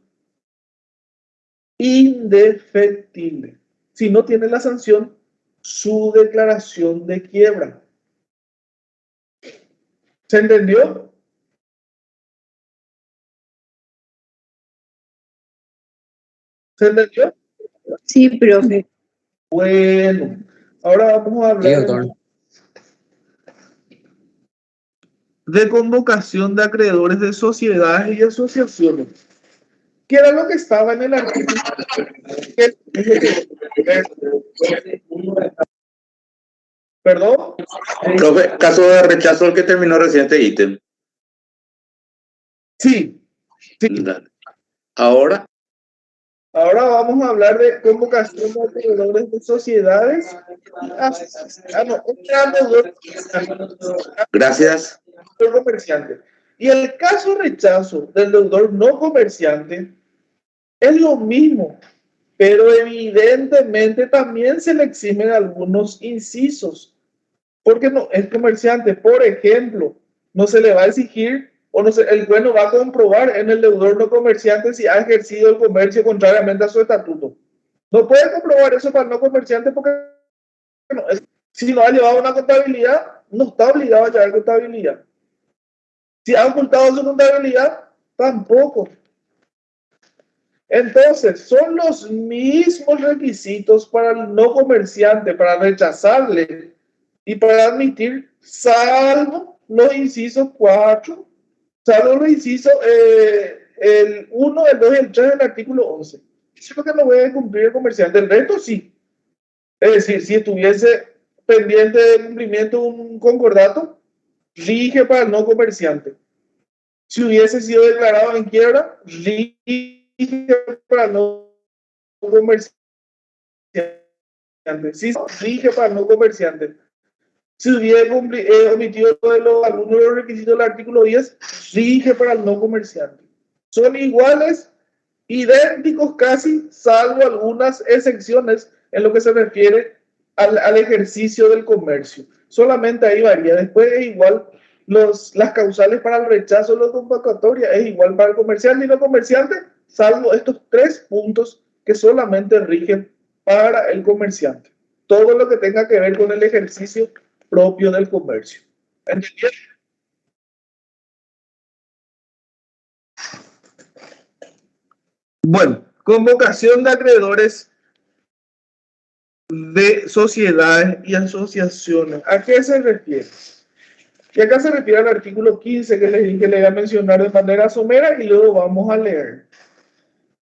indefectible. Si no tiene la sanción, su declaración de quiebra. ¿Se entendió? ¿Se entendió? Sí, profe. Bueno, ahora vamos a hablar de convocación de acreedores de sociedades y asociaciones. ¿Qué era lo que estaba en el artículo? ¿Perdón? Profe, caso de rechazo al que terminó reciente ítem. Sí. Ahora, vamos a hablar de convocación de acreedores de sociedades. Gracias. Comerciante. Y el caso de rechazo del deudor no comerciante es lo mismo, pero evidentemente también se le eximen algunos incisos, porque no es comerciante. Por ejemplo, no se le va a exigir, o no se, el juez no va a comprobar en el deudor no comerciante si ha ejercido el comercio contrariamente a su estatuto. No puede comprobar eso para el no comerciante porque no, si no ha llevado una contabilidad, no está obligado a llevar contabilidad. Si ha ocultado su contabilidad, tampoco. Entonces, son los mismos requisitos para el no comerciante, para rechazarle y para admitir, salvo los incisos 4, salvo los incisos el 1, el 2 y el 3 del artículo 11. Eso es lo que no puede cumplir el comerciante. El resto sí. Es decir, si estuviese pendiente de cumplimiento un concordato, rige para el no comerciante. Si hubiese sido declarado en quiebra, rige para el no comerciante. Sí, rige para el no comerciante. Si hubiera omitido algunos de los requisitos del artículo 10, rige para el no comerciante. Son iguales, idénticos casi, salvo algunas excepciones en lo que se refiere al ejercicio del comercio. Solamente ahí varía. Después es igual, las causales para el rechazo de la convocatoria es igual para el comerciante y no comerciante, salvo estos 3 puntos que solamente rigen para el comerciante. Todo lo que tenga que ver con el ejercicio propio del comercio. ¿Entendieron? Bueno, convocación de acreedores de sociedades y asociaciones. ¿A qué se refiere? Y acá se refiere al artículo 15 que les dije que le voy a mencionar de manera somera y luego vamos a leer.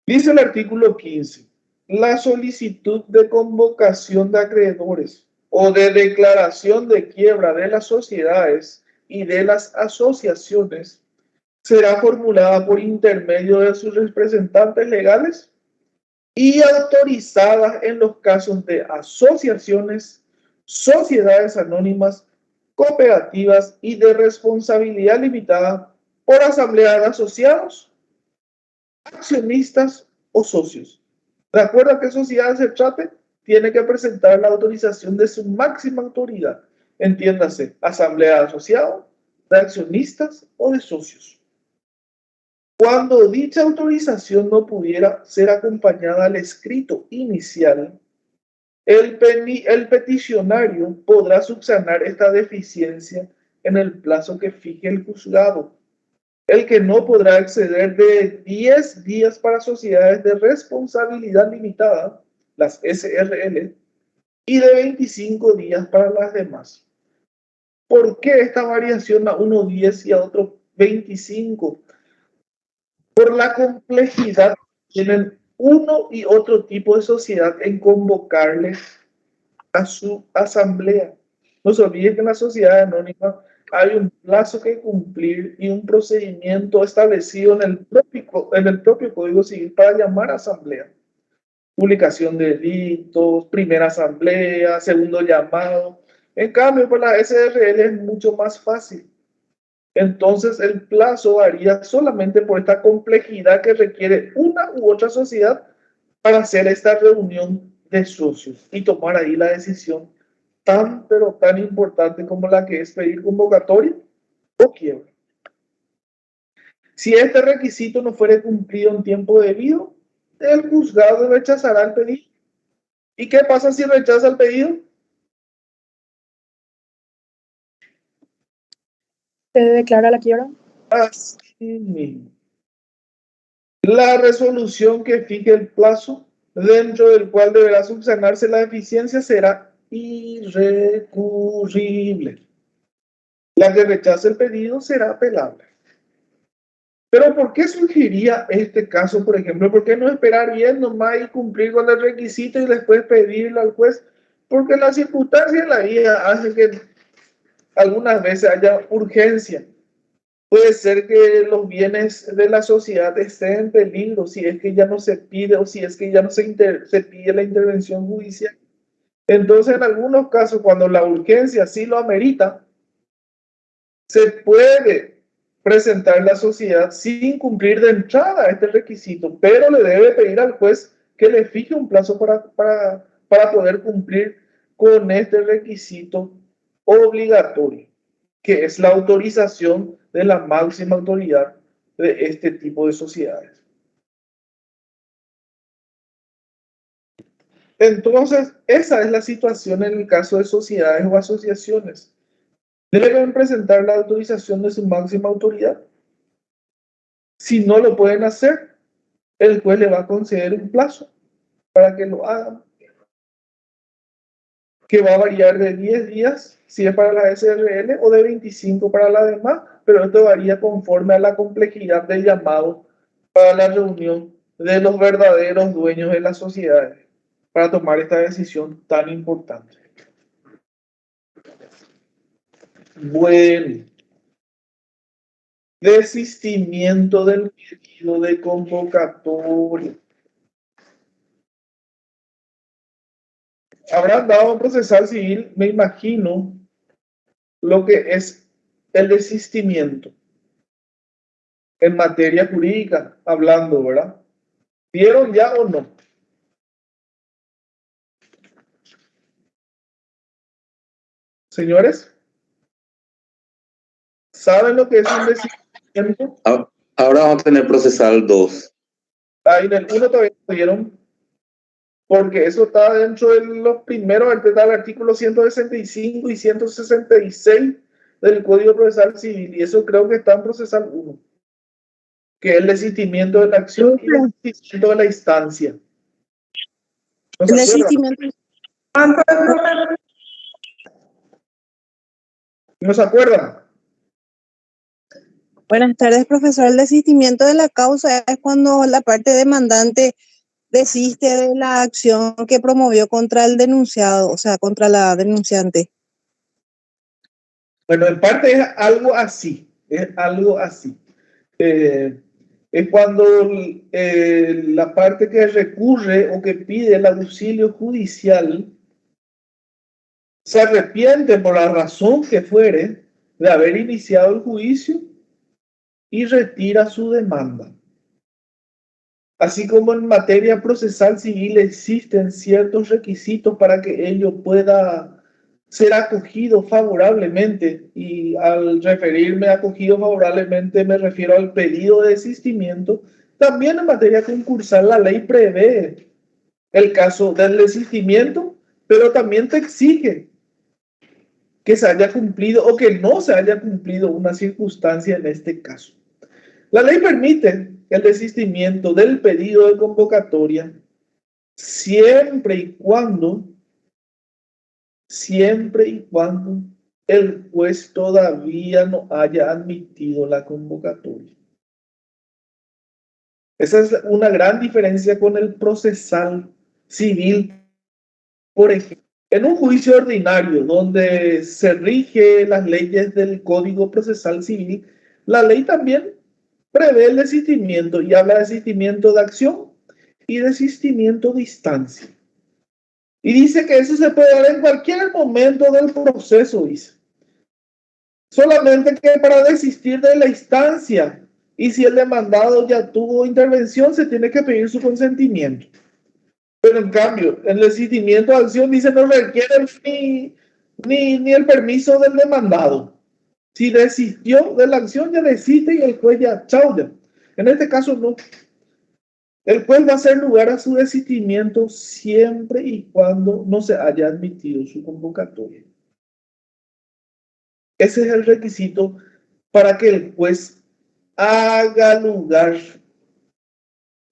Dice el artículo 15, la solicitud de convocación de acreedores o de declaración de quiebra de las sociedades y de las asociaciones será formulada por intermedio de sus representantes legales y autorizadas en los casos de asociaciones, sociedades anónimas, cooperativas y de responsabilidad limitada por asamblea de asociados, accionistas o socios. De acuerdo a qué sociedad se trate, tiene que presentar la autorización de su máxima autoridad, entiéndase, asamblea de asociados, de accionistas o de socios. Cuando dicha autorización no pudiera ser acompañada al escrito inicial, el peticionario podrá subsanar esta deficiencia en el plazo que fije el juzgado, el que no podrá exceder de 10 días para sociedades de responsabilidad limitada, las SRL, y de 25 días para las demás. ¿Por qué esta variación a uno 10 y a otro 25? Por la complejidad que tienen uno y otro tipo de sociedad en convocarle a su asamblea. No se olviden que en la sociedad anónima hay un plazo que cumplir y un procedimiento establecido en el propio Código Civil para llamar a asamblea. Publicación de edictos, primera asamblea, segundo llamado. En cambio, por la SRL es mucho más fácil. Entonces, el plazo varía solamente por esta complejidad que requiere una u otra sociedad para hacer esta reunión de socios y tomar ahí la decisión tan, pero tan importante como la que es pedir convocatoria o quiebra. Si este requisito no fuere cumplido en tiempo debido, el juzgado rechazará el pedido. ¿Y qué pasa si rechaza el pedido? ¿Se declara la quiebra? Así mismo. La resolución que fije el plazo dentro del cual deberá subsanarse la deficiencia será irrecurrible. La que rechace el pedido será apelable. Pero ¿por qué surgiría este caso, por ejemplo? ¿Por qué no esperar bien nomás y cumplir con el requisito y después pedirle al juez? Porque las circunstancias de la vida hacen que algunas veces haya urgencia. Puede ser que los bienes de la sociedad estén en peligro si es que ya no se pide o si es que ya no se pide la intervención judicial. Entonces, en algunos casos, cuando la urgencia sí lo amerita, se puede presentar la sociedad sin cumplir de entrada este requisito, pero le debe pedir al juez que le fije un plazo para poder cumplir con este requisito obligatorio, que es la autorización de la máxima autoridad de este tipo de sociedades. Entonces, esa es la situación en el caso de sociedades o asociaciones. Deben presentar la autorización de su máxima autoridad. Si no lo pueden hacer, el juez le va a conceder un plazo para que lo hagan, que va a variar de 10 días si es para la SRL o de 25 para la demás, pero esto varía conforme a la complejidad del llamado para la reunión de los verdaderos dueños de las sociedades para tomar esta decisión tan importante. Bueno, desistimiento del pedido de convocatoria. Habrán dado un procesal civil, me imagino, lo que es el desistimiento en materia jurídica, hablando, ¿verdad? ¿Vieron ya o no? Señores, ¿saben lo que es un desistimiento? Ahora vamos a tener procesal 2. Ahí en el 1 todavía no vieron, porque eso está dentro de los primeros, está el artículo 165 y 166 del Código Procesal Civil, y eso creo que está en procesal 1, que es el desistimiento de la acción y el desistimiento de la instancia. ¿No se acuerdan? ¿No se acuerdan? Buenas tardes, profesor. El desistimiento de la causa es cuando la parte demandante desiste de la acción que promovió contra el denunciado, o sea, contra la denunciante. Bueno, en parte es algo así, es algo así. Es cuando la parte que recurre o que pide el auxilio judicial se arrepiente por la razón que fuere de haber iniciado el juicio y retira su demanda. Así como en materia procesal civil existen ciertos requisitos para que ello pueda ser acogido favorablemente, y al referirme a acogido favorablemente me refiero al pedido de desistimiento. También en materia concursal la ley prevé el caso del desistimiento, pero también te exige que se haya cumplido o que no se haya cumplido una circunstancia en este caso. La ley permite el desistimiento del pedido de convocatoria siempre y cuando el juez todavía no haya admitido la convocatoria. Esa es una gran diferencia con el procesal civil. Por ejemplo, en un juicio ordinario donde se rige las leyes del Código Procesal Civil, la ley también prevé el desistimiento y habla de desistimiento de acción y desistimiento de instancia. Y dice que eso se puede dar en cualquier momento del proceso, dice. Solamente que para desistir de la instancia, y si el demandado ya tuvo intervención, se tiene que pedir su consentimiento. Pero en cambio, el desistimiento de acción dice no requiere ni el permiso del demandado. Si desistió de la acción, ya desiste y el juez ya, chao ya. En este caso no. El juez va a hacer lugar a su desistimiento siempre y cuando no se haya admitido su convocatoria. Ese es el requisito para que el juez haga lugar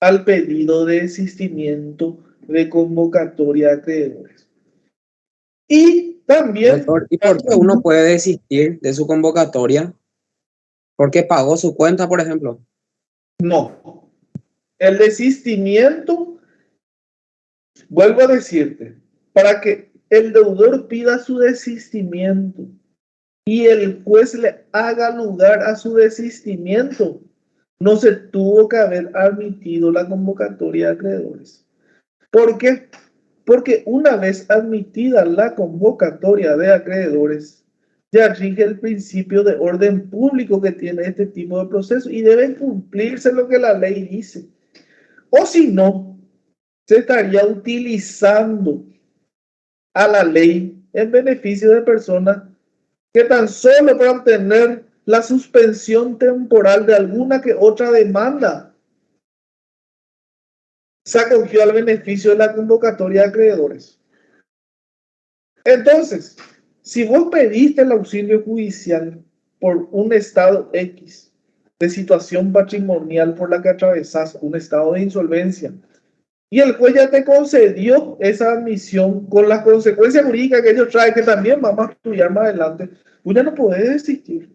al pedido de desistimiento de convocatoria de acreedores. Y también... Doctor, ¿y por qué uno puede desistir de su convocatoria? ¿Porque pagó su cuenta, por ejemplo? No. El desistimiento, vuelvo a decirte, para que el deudor pida su desistimiento y el juez le haga lugar a su desistimiento, no se tuvo que haber admitido la convocatoria de acreedores. ¿Por qué? Porque una vez admitida la convocatoria de acreedores, ya rige el principio de orden público que tiene este tipo de proceso y debe cumplirse lo que la ley dice. O si no, se estaría utilizando a la ley en beneficio de personas que tan solo para obtener la suspensión temporal de alguna que otra demanda se acogió al beneficio de la convocatoria de acreedores. Entonces, si vos pediste el auxilio judicial por un estado X de situación patrimonial por la que atravesás, un estado de insolvencia, y el juez ya te concedió esa admisión con las consecuencias jurídicas que ellos traen, que también vamos a estudiar más adelante, tú ya no podés desistir.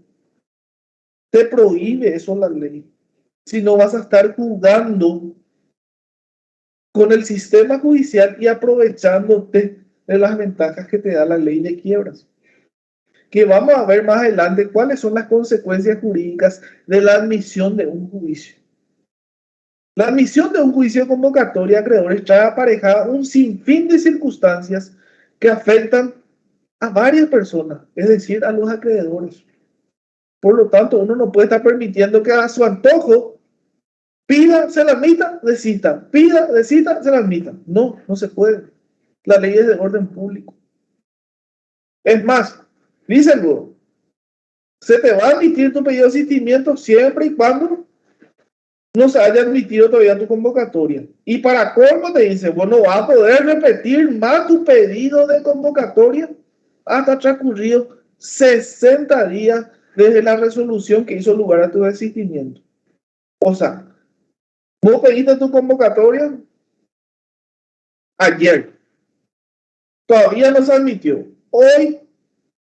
Te prohíbe eso la ley. Si no vas a estar jugando con el sistema judicial y aprovechándote de las ventajas que te da la ley de quiebras. Que vamos a ver más adelante cuáles son las consecuencias jurídicas de la admisión de un juicio. La admisión de un juicio de convocatoria de acreedores trae aparejada un sinfín de circunstancias que afectan a varias personas, es decir, a los acreedores. Por lo tanto, uno no puede estar permitiendo que a su antojo pida, se la admita, desista, pida, desista, se la admita. No, no se puede. La ley es de orden público. Es más, dice el juego, se te va a admitir tu pedido de asistimiento siempre y cuando no se haya admitido todavía tu convocatoria. Y para colmo te dice, vos no vas a poder repetir más tu pedido de convocatoria hasta transcurrido 60 días desde la resolución que hizo lugar a tu desistimiento. O sea, vos pediste tu convocatoria ayer. Todavía no se admitió. Hoy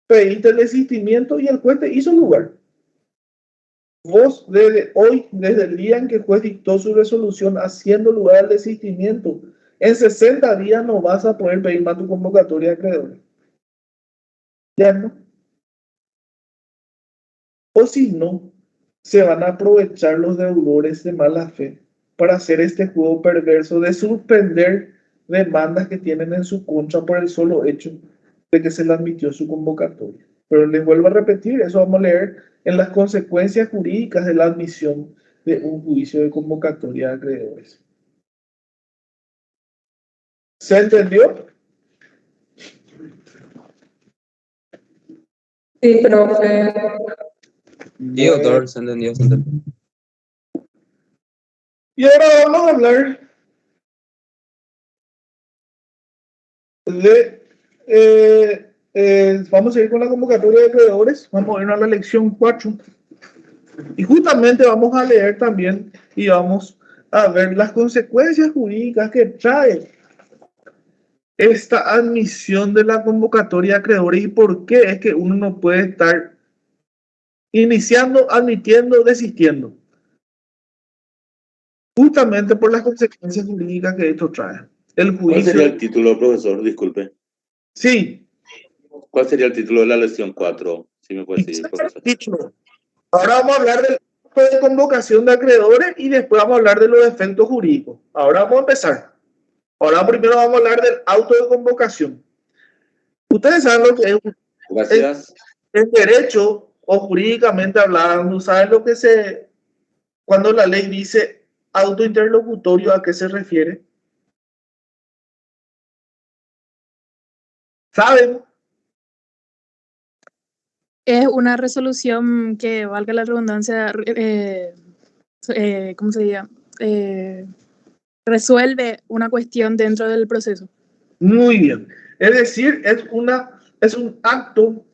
pediste el desistimiento y el juez te hizo lugar. Vos desde hoy, desde el día en que el juez dictó su resolución haciendo lugar al desistimiento, en 60 días no vas a poder pedir más tu convocatoria de acreedores. Ya no. O si no, se van a aprovechar los deudores de mala fe para hacer este juego perverso de suspender demandas que tienen en su contra por el solo hecho de que se le admitió su convocatoria. Pero les vuelvo a repetir, eso vamos a leer en las consecuencias jurídicas de la admisión de un juicio de convocatoria de acreedores. ¿Se entendió? Sí, profe. Sí, doctor, se entendió, se entendió. Y ahora vamos a hablar vamos a ir con la convocatoria de acreedores. Vamos a ir a la lección 4. Y justamente vamos a leer también y vamos a ver las consecuencias jurídicas que trae esta admisión de la convocatoria de acreedores y por qué es que uno no puede estar iniciando, admitiendo, desistiendo. Justamente por las consecuencias jurídicas que esto trae. El juicio... ¿Cuál sería el título, profesor? Disculpe. Sí. ¿Cuál sería el título de la lección 4? Si me puede decir, profesor. Ahora vamos a hablar del acto de convocación de acreedores y después vamos a hablar de los efectos jurídicos. Ahora vamos a empezar. Ahora primero vamos a hablar del auto de convocación. Ustedes saben lo que es. Gracias. En derecho o jurídicamente hablando, ¿saben lo que cuando la ley dice auto interlocutorio, a qué se refiere? ¿Saben? Es una resolución que, valga la redundancia, ¿cómo se diga? Resuelve una cuestión dentro del proceso. Muy bien. Es decir, es un acto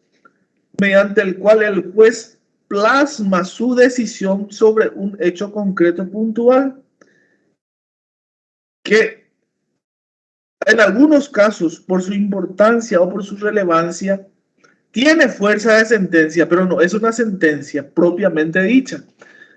mediante el cual el juez plasma su decisión sobre un hecho concreto puntual que en algunos casos, por su importancia o por su relevancia, tiene fuerza de sentencia, pero no es una sentencia propiamente dicha,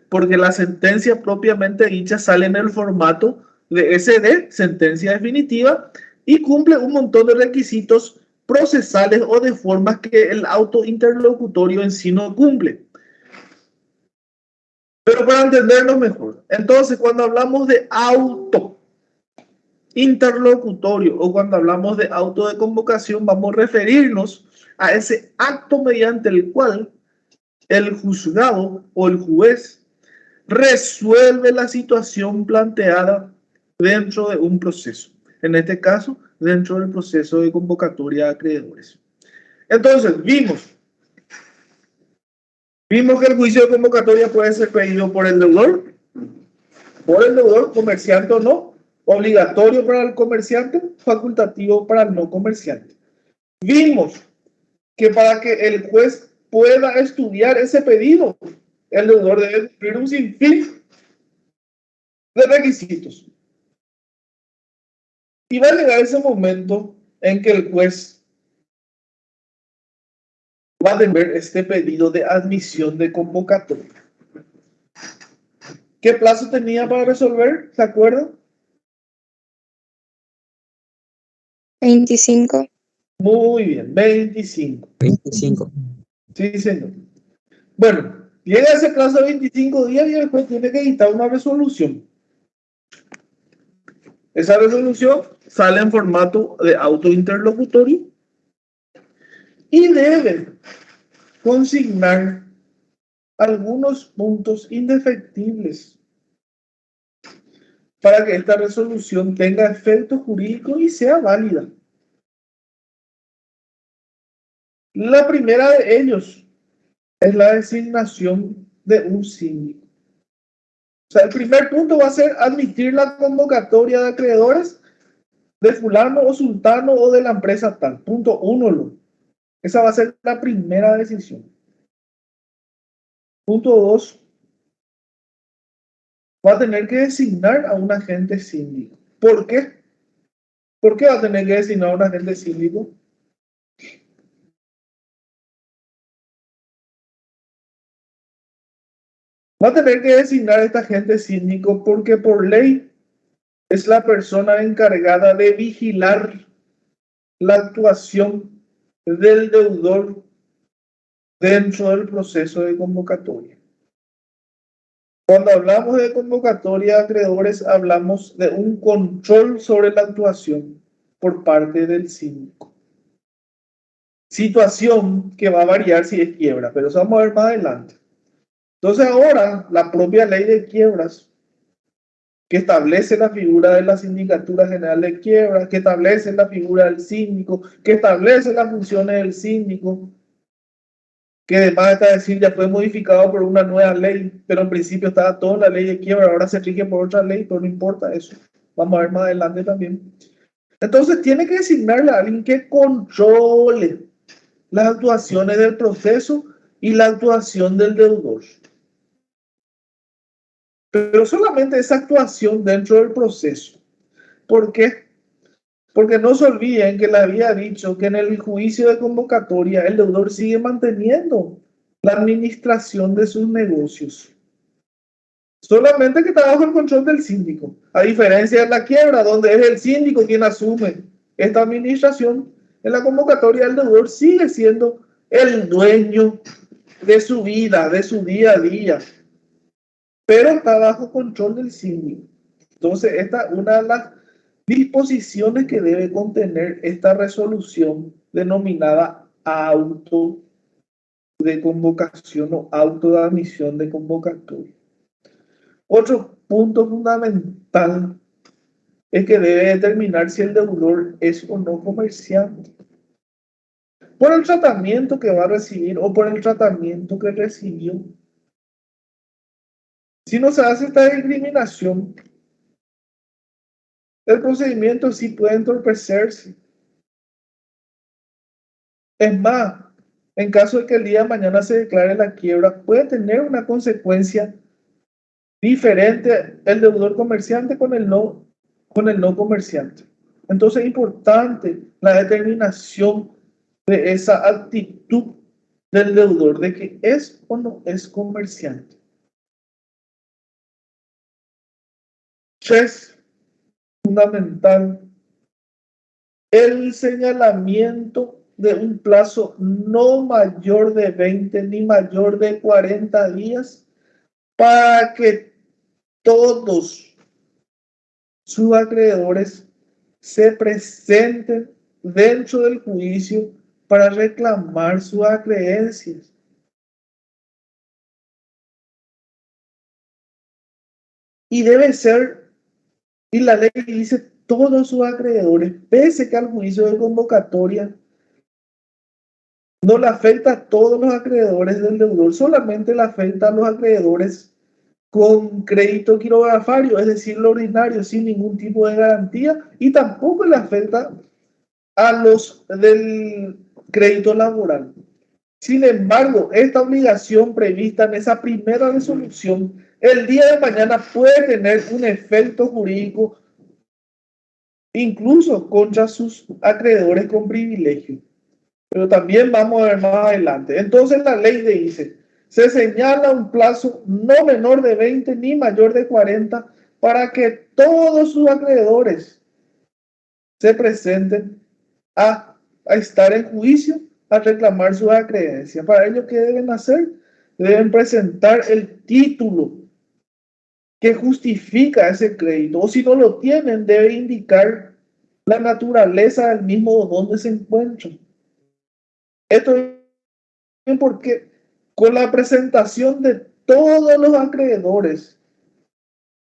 porque la sentencia propiamente dicha sale en el formato de SD, sentencia definitiva, y cumple un montón de requisitos procesales o de formas que el auto interlocutorio en sí no cumple. Pero para entendernos mejor, entonces cuando hablamos de auto interlocutorio o cuando hablamos de auto de convocación, vamos a referirnos a ese acto mediante el cual el juzgado o el juez resuelve la situación planteada dentro de un proceso. En este caso, dentro del proceso de convocatoria de acreedores. Entonces, vimos que el juicio de convocatoria puede ser pedido por el deudor, comerciante o no, obligatorio para el comerciante, facultativo para el no comerciante. Vimos que para que el juez pueda estudiar ese pedido, el deudor debe cumplir un sinfín de requisitos. Y va a llegar ese momento en que el juez va a ver este pedido de admisión de convocatoria. ¿Qué plazo tenía para resolver? ¿Se acuerdan? 25. Muy bien, 25. 25. Sí, señor. Bueno, llega ese plazo de 25 días y el juez tiene que dictar una resolución. Esa resolución sale en formato de auto interlocutorio y debe consignar algunos puntos indefectibles para que esta resolución tenga efecto jurídico y sea válida. La primera de ellos es la designación de un síndico. O sea, el primer punto va a ser admitir la convocatoria de acreedores de fulano o sultano o de la empresa tal. Punto 1. Esa va a ser la primera decisión. Punto 2. Va a tener que designar a un agente síndico. ¿Por qué? ¿Por qué va a tener que designar a un agente síndico? Va a tener que designar a este agente síndico porque por ley es la persona encargada de vigilar la actuación del deudor dentro del proceso de convocatoria. Cuando hablamos de convocatoria de acreedores, hablamos de un control sobre la actuación por parte del síndico. Situación que va a variar si es quiebra, pero eso vamos a ver más adelante. Entonces ahora, la propia ley de quiebras, que establece la figura de la Sindicatura General de Quiebras, que establece la figura del síndico, que establece las funciones del síndico, que además está decir ya fue modificado por una nueva ley, pero en principio estaba toda la ley de quiebra, ahora se rige por otra ley, pero no importa eso. Vamos a ver más adelante también. Entonces tiene que designarle a alguien que controle las actuaciones del proceso y la actuación del deudor. Pero solamente esa actuación dentro del proceso. ¿Por qué? Porque no se olviden que le había dicho que en el juicio de convocatoria el deudor sigue manteniendo la administración de sus negocios. Solamente que está bajo el control del síndico. A diferencia de la quiebra, donde es el síndico quien asume esta administración, en la convocatoria el deudor sigue siendo el dueño de su vida, de su día a día, pero está bajo control del síndico. Entonces, esta es una de las disposiciones que debe contener esta resolución denominada auto de convocación o auto de admisión de convocatoria. Otro punto fundamental es que debe determinar si el deudor es o no comerciante. por el tratamiento que va a recibir o por el tratamiento que recibió. Si no se hace esta discriminación, el procedimiento sí puede entorpecerse. Es más, en caso de que el día de mañana se declare la quiebra, puede tener una consecuencia diferente el deudor comerciante con el no comerciante. Entonces es importante la determinación de esa actitud del deudor, de que es o no es comerciante. 3, fundamental, el señalamiento de un plazo no mayor de 20 ni mayor de 40 días para que todos sus acreedores se presenten dentro del juicio para reclamar sus acreencias. Y debe ser, y la ley dice, todos sus acreedores, pese que al juicio de convocatoria no le afecta a todos los acreedores del deudor, solamente le afecta a los acreedores con crédito quirografario, es decir, lo ordinario, sin ningún tipo de garantía, y tampoco le afecta a los del crédito laboral. Sin embargo, esta obligación prevista en esa primera resolución, el día de mañana puede tener un efecto jurídico incluso contra sus acreedores con privilegio. Pero también vamos a ver más adelante. Entonces la ley dice, se señala un plazo no menor de 20 ni mayor de 40 para que todos sus acreedores se presenten a estar en juicio, a reclamar su acreencia. Para ello, ¿qué deben hacer? Deben presentar el título que justifica ese crédito, o si no lo tienen, debe indicar la naturaleza del mismo o dónde se encuentra. Esto es porque con la presentación de todos los acreedores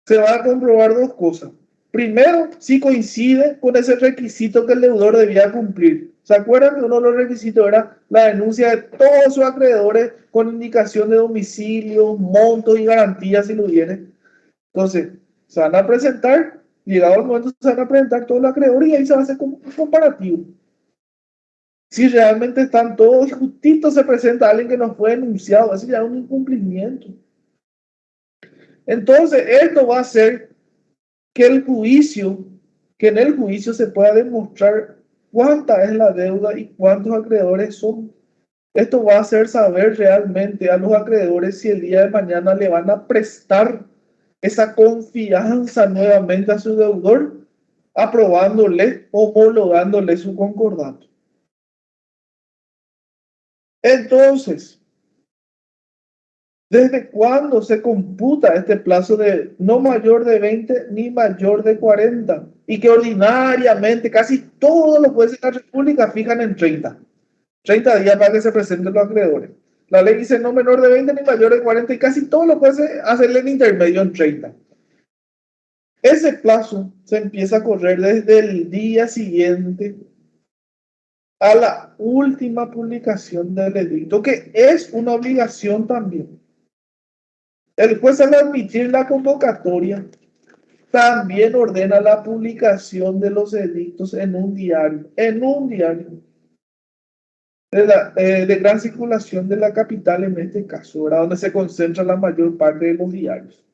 se va a comprobar dos cosas. Primero, si coincide con ese requisito que el deudor debía cumplir. ¿Se acuerdan que uno de los requisitos era la denuncia de todos sus acreedores con indicación de domicilio, montos y garantías si lo hubiera? Entonces, se van a presentar, llegado el momento, se van a presentar todos los acreedores y ahí se va a hacer un comparativo. Si realmente están todos justitos, se presenta alguien que no fue denunciado, así ya es un incumplimiento. Entonces, esto va a hacer que en el juicio se pueda demostrar cuánta es la deuda y cuántos acreedores son. Esto va a hacer saber realmente a los acreedores si el día de mañana le van a prestar esa confianza nuevamente a su deudor, aprobándole, homologándole su concordato. Entonces, ¿desde cuándo se computa este plazo de no mayor de 20 ni mayor de 40? Y que ordinariamente casi todos los jueces de la República fijan en 30 días para que se presenten los acreedores. La ley dice no menor de 20 ni mayor de 40 y casi todos los jueces hacen el intermedio en 30. Ese plazo se empieza a correr desde el día siguiente a la última publicación del edicto, que es una obligación también. El juez, al admitir la convocatoria, también ordena la publicación de los edictos en un diario de gran circulación de la capital, en este caso, ¿verdad? Donde se concentra la mayor parte de los diarios.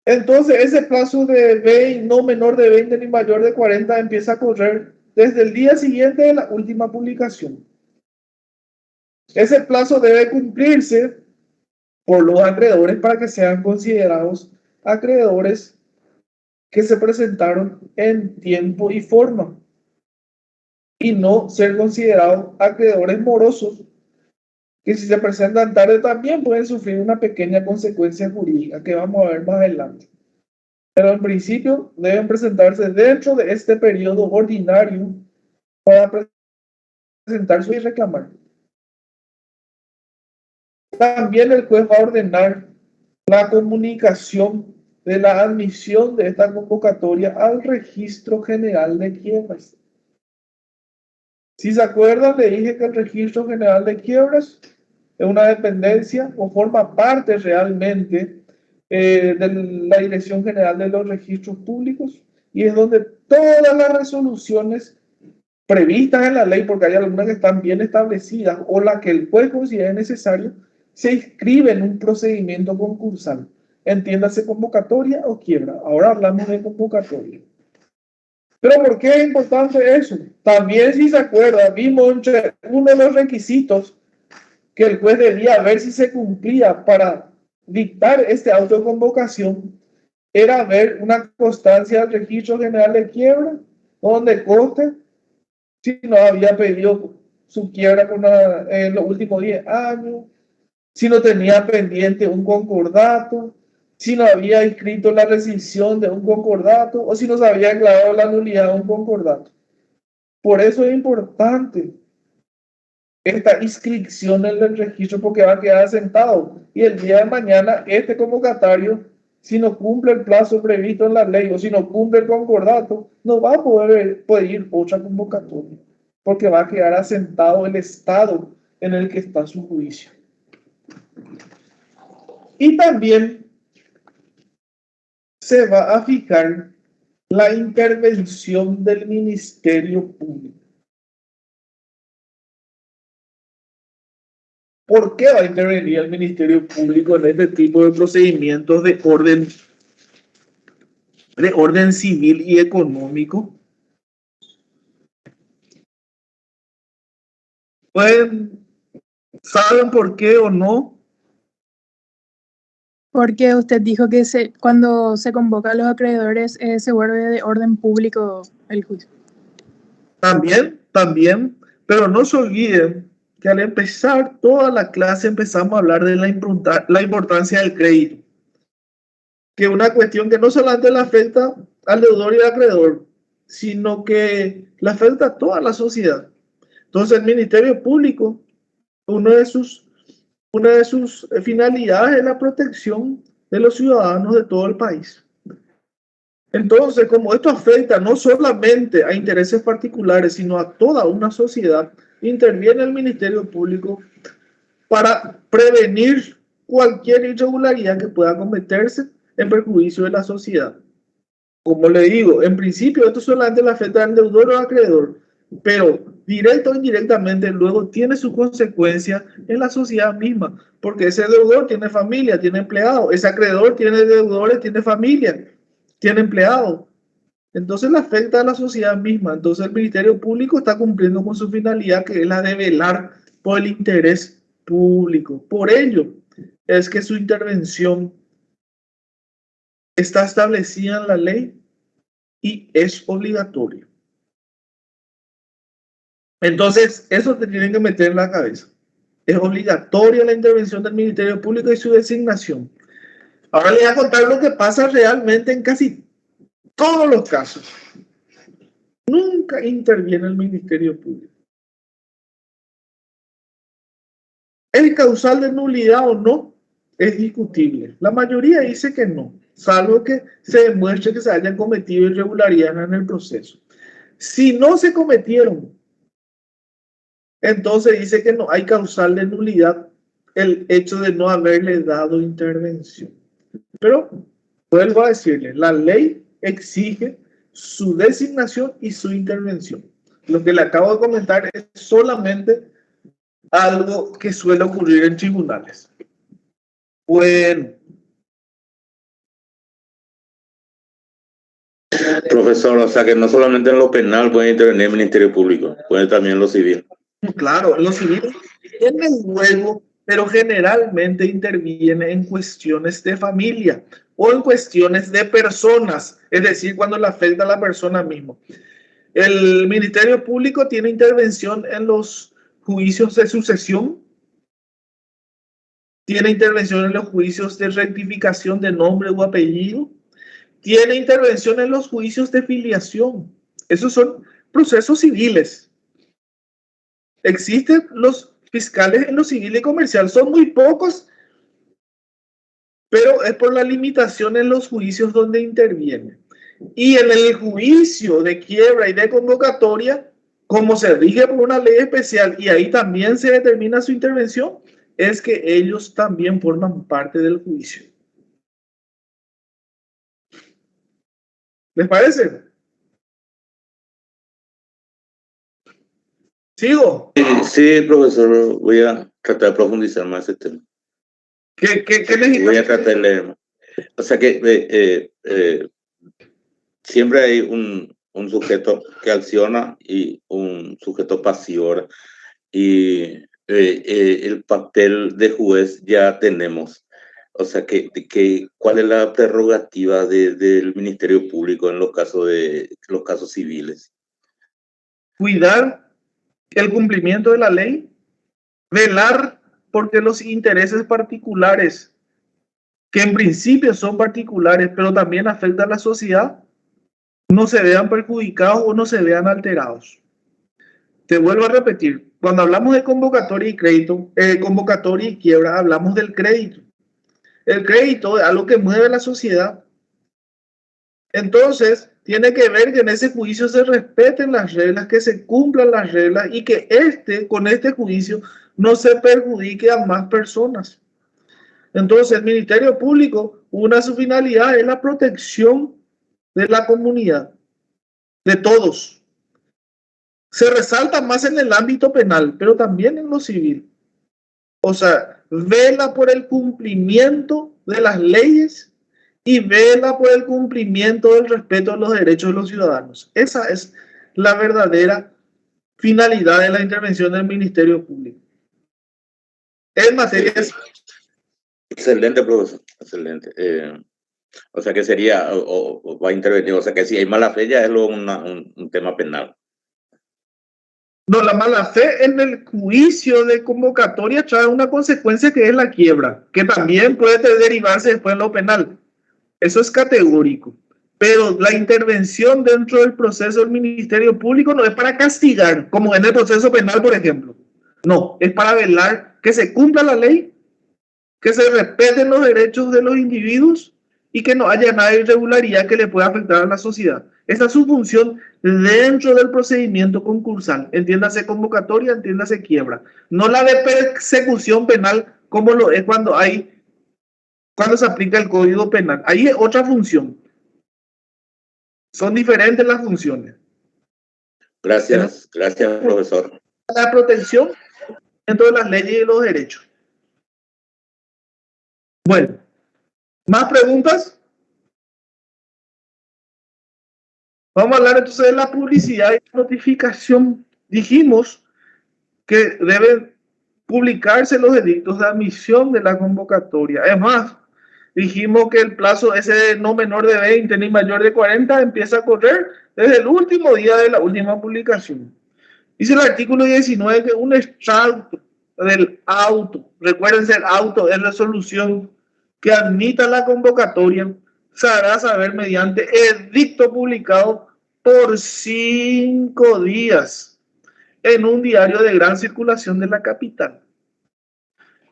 Entonces, ese plazo de no menor de 20 ni mayor de 40 empieza a correr desde el día siguiente de la última publicación. Ese plazo debe cumplirse por los acreedores para que sean considerados acreedores que se presentaron en tiempo y forma y no ser considerados acreedores morosos que si se presentan tarde también pueden sufrir una pequeña consecuencia jurídica que vamos a ver más adelante. Pero en principio deben presentarse dentro de este periodo ordinario para presentarse y reclamar. También el juez va a ordenar la comunicación de la admisión de esta convocatoria al Registro General de Quiebras. Si se acuerdan, le dije que el Registro General de Quiebras es una dependencia o forma parte realmente de la Dirección General de los Registros Públicos y es donde todas las resoluciones previstas en la ley, porque hay algunas que están bien establecidas o las que el juez considere necesario, se inscribe en un procedimiento concursal. Entiéndase convocatoria o quiebra. Ahora hablamos de convocatoria. Pero ¿por qué es importante eso? También, si se acuerda, vimos entre uno de los requisitos que el juez debía ver si se cumplía para dictar este auto de convocación, era ver una constancia del Registro General de Quiebra, donde conste si no había pedido su quiebra en los últimos 10 años, si no tenía pendiente un concordato, si no había inscrito la rescisión de un concordato o si no se había declarado la nulidad de un concordato. Por eso es importante esta inscripción en el registro porque va a quedar asentado y el día de mañana este convocatario, si no cumple el plazo previsto en la ley o si no cumple el concordato, no va a poder pedir otra convocatoria porque va a quedar asentado el estado en el que está su juicio. Y también se va a fijar la intervención del Ministerio Público. ¿Por qué va a intervenir el Ministerio Público en este tipo de procedimientos de orden civil y económico? ¿Saben por qué o no? Porque usted dijo que cuando se convoca a los acreedores se vuelve de orden público el juicio. También, pero no se olviden que al empezar toda la clase empezamos a hablar de la importancia del crédito, que es una cuestión que no solamente le afecta al deudor y al acreedor, sino que le afecta a toda la sociedad. Entonces el Ministerio Público, una de sus finalidades es la protección de los ciudadanos de todo el país. Entonces, como esto afecta no solamente a intereses particulares, sino a toda una sociedad, interviene el Ministerio Público para prevenir cualquier irregularidad que pueda cometerse en perjuicio de la sociedad. Como le digo, en principio esto solamente le afecta al deudor o al acreedor, pero directo o indirectamente luego tiene su consecuencia en la sociedad misma, porque ese deudor tiene familia, tiene empleado, ese acreedor tiene deudores, tiene familia, tiene empleado. Entonces le afecta a la sociedad misma. Entonces el Ministerio Público está cumpliendo con su finalidad, que es la de velar por el interés público. Por ello es que su intervención está establecida en la ley y es obligatoria. Entonces, eso te tienen que meter en la cabeza. Es obligatoria la intervención del Ministerio Público y su designación. Ahora les voy a contar lo que pasa realmente en casi todos los casos. Nunca interviene el Ministerio Público. ¿El causal de nulidad o no? Es discutible. La mayoría dice que no, salvo que se demuestre que se hayan cometido irregularidades en el proceso. Si no se cometieron, entonces dice que no hay causal de nulidad el hecho de no haberle dado intervención. Pero vuelvo a decirle, la ley exige su designación y su intervención. Lo que le acabo de comentar es solamente algo que suele ocurrir en tribunales. Bueno. Profesor, o sea que no solamente en lo penal puede intervenir el Ministerio Público, puede también en lo civil. Claro, en lo civil tienen luego, pero generalmente interviene en cuestiones de familia o en cuestiones de personas, es decir, cuando le afecta a la persona misma. El Ministerio Público tiene intervención en los juicios de sucesión, tiene intervención en los juicios de rectificación de nombre o apellido, tiene intervención en los juicios de filiación. Esos son procesos civiles. Existen los fiscales en lo civil y comercial, son muy pocos, pero es por la limitación en los juicios donde interviene. Y en el juicio de quiebra y de convocatoria como se rige por una ley especial y ahí también se determina su intervención, es que ellos también forman parte del juicio. ¿Les parece? ¿Sigo? Sí, profesor, voy a tratar de profundizar más ese tema. ¿Qué Voy a tratar de leer más. O sea que siempre hay un sujeto que acciona y un sujeto pasivo, ¿verdad? Y el papel de juez ya tenemos. O sea, ¿cuál es la prerrogativa del Ministerio Público en los casos civiles? Cuidar el cumplimiento de la ley, velar porque los intereses particulares, que en principio son particulares, pero también afectan a la sociedad, no se vean perjudicados o no se vean alterados. Te vuelvo a repetir, cuando hablamos de convocatoria y crédito, convocatoria y quiebra, hablamos del crédito. El crédito es algo que mueve a la sociedad. Entonces, tiene que ver que en ese juicio se respeten las reglas, que se cumplan las reglas y que con este juicio no se perjudique a más personas. Entonces, el Ministerio Público, una de sus finalidades es la protección de la comunidad, de todos. Se resalta más en el ámbito penal, pero también en lo civil. O sea, vela por el cumplimiento de las leyes y vela por el cumplimiento del respeto a los derechos de los ciudadanos. Esa es la verdadera finalidad de la intervención del Ministerio Público. En materia de... Excelente, profesor, excelente. O sea que sería, o va a intervenir, o sea que si hay mala fe ya es un tema penal. No, la mala fe en el juicio de convocatoria trae una consecuencia que es la quiebra, que también puede derivarse después en lo penal. Eso es categórico. Pero la intervención dentro del proceso del Ministerio Público no es para castigar, como en el proceso penal, por ejemplo. No, es para velar que se cumpla la ley, que se respeten los derechos de los individuos y que no haya nada de irregularidad que le pueda afectar a la sociedad. Esa es su función dentro del procedimiento concursal. Entiéndase convocatoria, entiéndase quiebra. No la de persecución penal como lo es cuando se aplica el Código Penal. Ahí es otra función. Son diferentes las funciones. Gracias, profesor. La protección dentro de las leyes y de los derechos. Bueno, ¿más preguntas? Vamos a hablar entonces de la publicidad y la notificación. Dijimos que deben publicarse los edictos de admisión de la convocatoria. Además, dijimos que el plazo ese de no menor de 20 ni mayor de 40 empieza a correr desde el último día de la última publicación. Dice el artículo 19 que un extracto del auto, recuérdense, el auto es resolución que admita la convocatoria, se hará saber mediante edicto publicado por 5 días en un diario de gran circulación de la capital.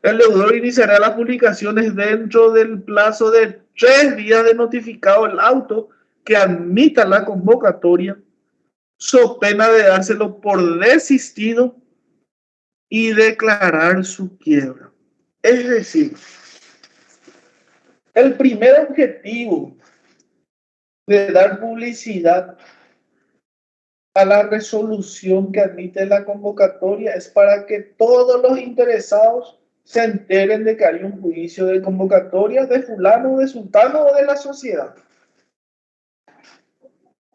El deudor iniciará las publicaciones dentro del plazo de 3 días de notificado el auto que admita la convocatoria, so pena de dárselo por desistido y declarar su quiebra. Es decir, el primer objetivo de dar publicidad a la resolución que admite la convocatoria es para que todos los interesados se enteren de que hay un juicio de convocatoria de fulano, de sultano o de la sociedad.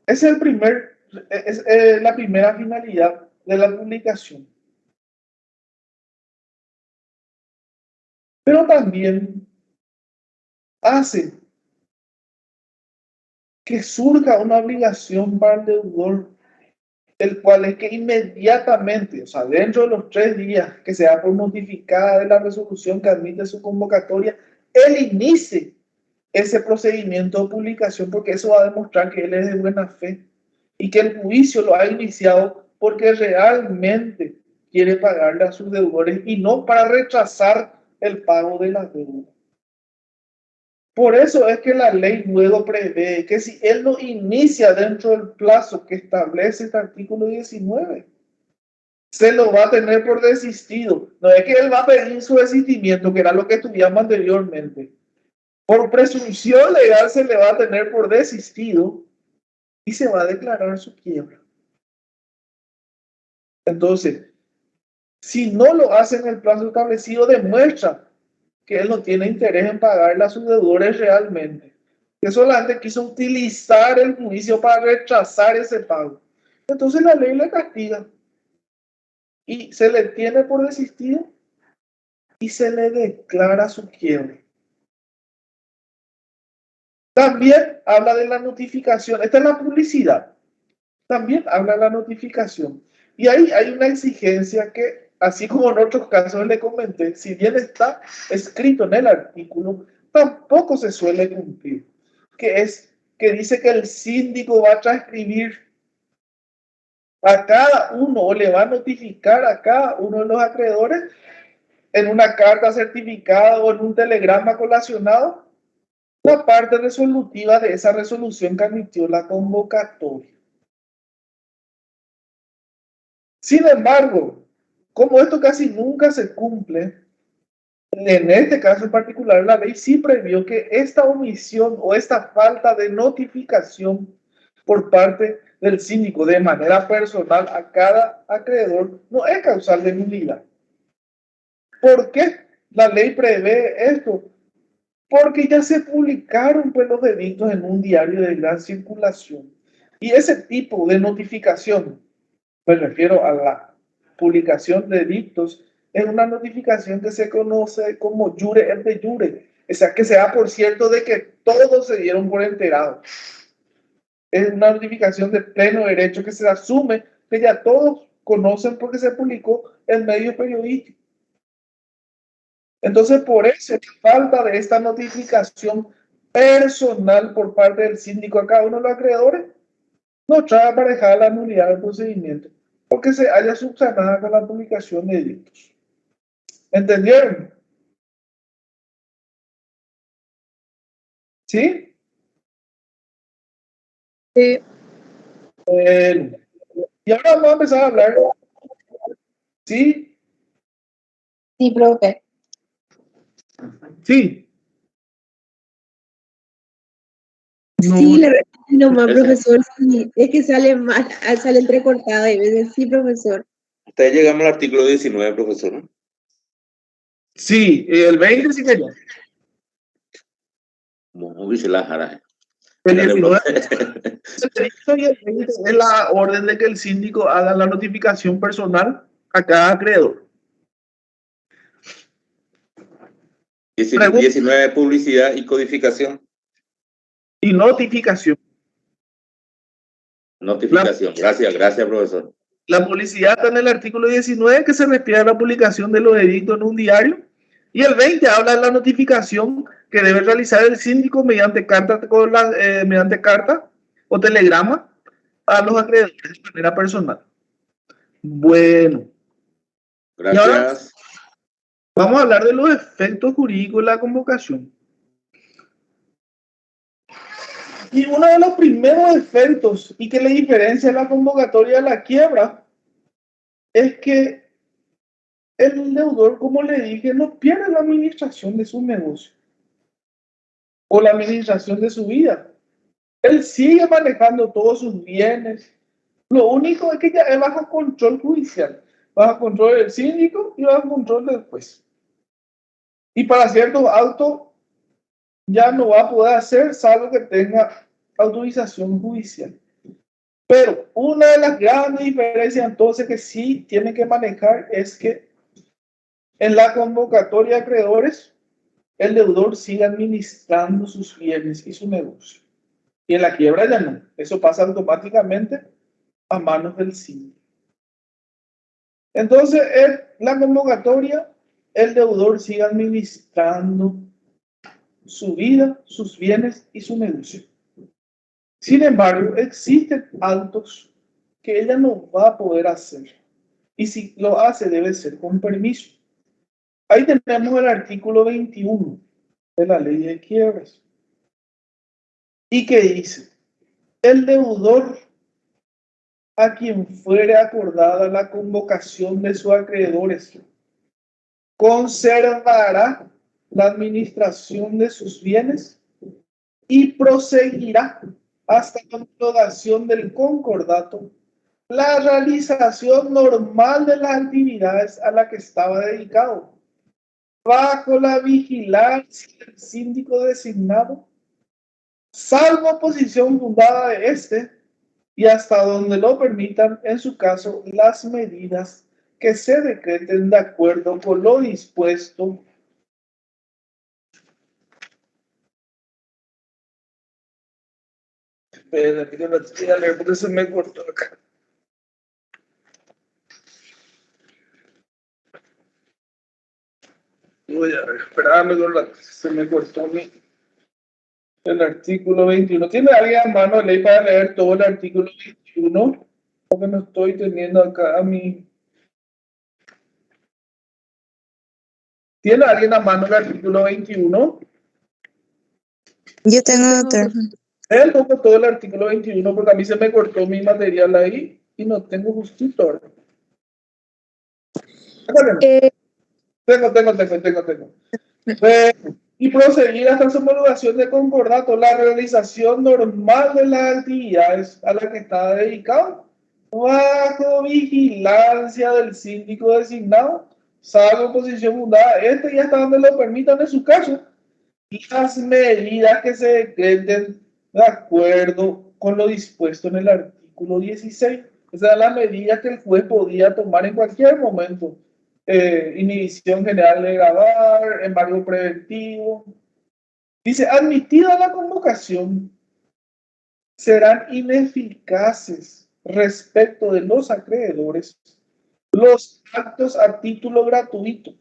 Es la primera finalidad de la publicación. Pero también hace que surja una obligación para el deudor, el cual es que inmediatamente, o sea, dentro de los 3 días que se da por notificada de la resolución que admite su convocatoria, él inicie ese procedimiento de publicación, porque eso va a demostrar que él es de buena fe y que el juicio lo ha iniciado porque realmente quiere pagarle a sus deudores y no para rechazar el pago de las deudas. Por eso es que la ley luego prevé que si él no inicia dentro del plazo que establece este artículo 19, se lo va a tener por desistido. No es que él va a pedir su desistimiento, que era lo que estudiamos anteriormente. Por presunción legal se le va a tener por desistido y se va a declarar su quiebra. Entonces, si no lo hace en el plazo establecido, demuestra que él no tiene interés en pagarle a sus deudores realmente, que solamente quiso utilizar el juicio para rechazar ese pago. Entonces la ley le castiga y se le tiene por desistido y se le declara su quiebra. También habla de la notificación. Esta es la publicidad. También habla de la notificación. Y ahí hay una exigencia que, así como en otros casos le comenté, si bien está escrito en el artículo, tampoco se suele cumplir. Que es que dice que el síndico va a transcribir a cada uno o le va a notificar a cada uno de los acreedores en una carta certificada o en un telegrama colacionado la parte resolutiva de esa resolución que admitió la convocatoria. Sin embargo, como esto casi nunca se cumple, en este caso en particular la ley sí previó que esta omisión o esta falta de notificación por parte del síndico de manera personal a cada acreedor no es causal de nulidad. ¿Por qué la ley prevé esto? Porque ya se publicaron pues, los edictos en un diario de gran circulación. Y ese tipo de notificación, me refiero a la publicación de edictos, es una notificación que se conoce como jure et de jure. O sea, que se da por cierto de que todos se dieron por enterados. Es una notificación de pleno derecho que se asume que ya todos conocen porque se publicó en medios periodísticos. Entonces, por eso, falta de esta notificación personal por parte del síndico a cada uno de los acreedores, no trae aparejada la nulidad del procedimiento, porque se haya subsanada con la publicación de edictos. ¿Entendieron? ¿Sí? Sí. Y ahora vamos a empezar a hablar. ¿Sí? Sí, profe. Sí. No. Sí, le repito nomás, profesor. Sí, es que sale mal, sale entrecortado y veces. Sí, profesor. Hasta ahí llegamos al artículo 19, profesor, ¿no? Sí, el 20 sí que ya. Como dice la jara. El 19 y el 20 es la orden de que el síndico haga la notificación personal a cada acreedor. 19, publicidad y codificación. Y notificación. Notificación. Gracias, profesor. La publicidad está en el artículo 19 que se refiere a la publicación de los edictos en un diario. Y el 20 habla de la notificación que debe realizar el síndico mediante carta o telegrama a los acreedores de manera personal. Bueno. Gracias. Y ahora vamos a hablar de los efectos jurídicos de la convocación. Y uno de los primeros efectos y que le diferencia la convocatoria de la quiebra es que el deudor, como le dije, no pierde la administración de su negocio o la administración de su vida. Él sigue manejando todos sus bienes. Lo único es que ya es bajo control judicial, bajo control del síndico y bajo control del juez. Y para ciertos actos ya no va a poder hacer salvo que tenga autorización judicial. Pero una de las grandes diferencias entonces que sí tiene que manejar es que en la convocatoria de acreedores el deudor sigue administrando sus bienes y su negocio. Y en la quiebra ya no. Eso pasa automáticamente a manos del síndico. Entonces, en la convocatoria, el deudor sigue administrando su vida, sus bienes y su negocio. Sin embargo, existen actos que ella no va a poder hacer. Y si lo hace, debe ser con permiso. Ahí tenemos el artículo 21 de la ley de quiebras. ¿Y qué dice? El deudor a quien fuere acordada la convocación de sus acreedores conservará la administración de sus bienes y proseguirá hasta la homologación del concordato la realización normal de las actividades a las que estaba dedicado, bajo la vigilancia del síndico designado, salvo posición fundada de este, y hasta donde lo permitan, en su caso, las medidas que se decreten de acuerdo con lo dispuesto. Espera, que no lo estoy a leer porque se me cortó acá. Voy a ver, espérame, se me cortó el artículo 21. ¿Tiene alguien a mano de ley para leer todo el artículo 21? Porque no estoy teniendo acá a mi... ¿Tiene alguien a mano el artículo 21? Yo tengo otro. Él pongo todo el artículo 21 porque a mí se me cortó mi material ahí y no tengo justito ahora. Tengo. Y proseguir hasta su homologación de concordato, la realización normal de las actividades a las que está dedicado, bajo vigilancia del síndico designado, salvo posición fundada, y hasta donde lo permitan en su caso, y las medidas que se decreten de acuerdo con lo dispuesto en el artículo 16. O sea, las medidas que el juez podía tomar en cualquier momento. Inhibición general de gravar, embargo preventivo. Dice, admitida la convocación, serán ineficaces respecto de los acreedores los actos a título gratuito,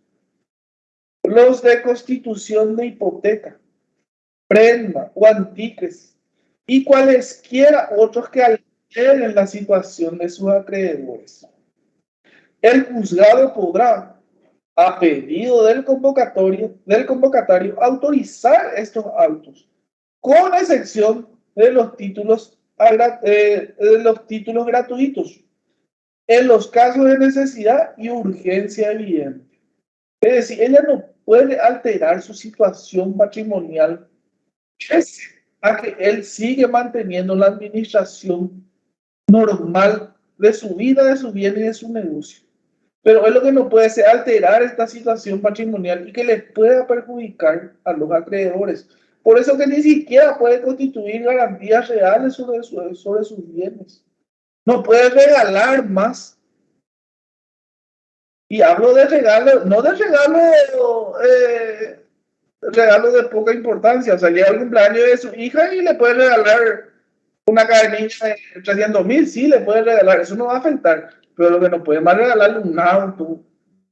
los de constitución de hipoteca, prenda o antiques y cualesquiera otros que alteren la situación de sus acreedores. El juzgado podrá, a pedido del convocatario, autorizar estos autos, con excepción de los títulos gratuitos, en los casos de necesidad y urgencia evidente. Es decir, ella no puede alterar su situación patrimonial pese a que él sigue manteniendo la administración normal de su vida, de su bien y de su negocio. Pero es lo que no puede ser alterar esta situación patrimonial y que les pueda perjudicar a los acreedores. Por eso que ni siquiera puede constituir garantías reales sobre sus bienes. No puede regalar más. Y hablo de regalo, no de regalo de poca importancia. O sea, llega el cumpleaños de su hija y le puede regalar una cadenilla de 300,000, sí, le puede regalar, eso no va a afectar. Pero lo que no puede más regalarle un auto,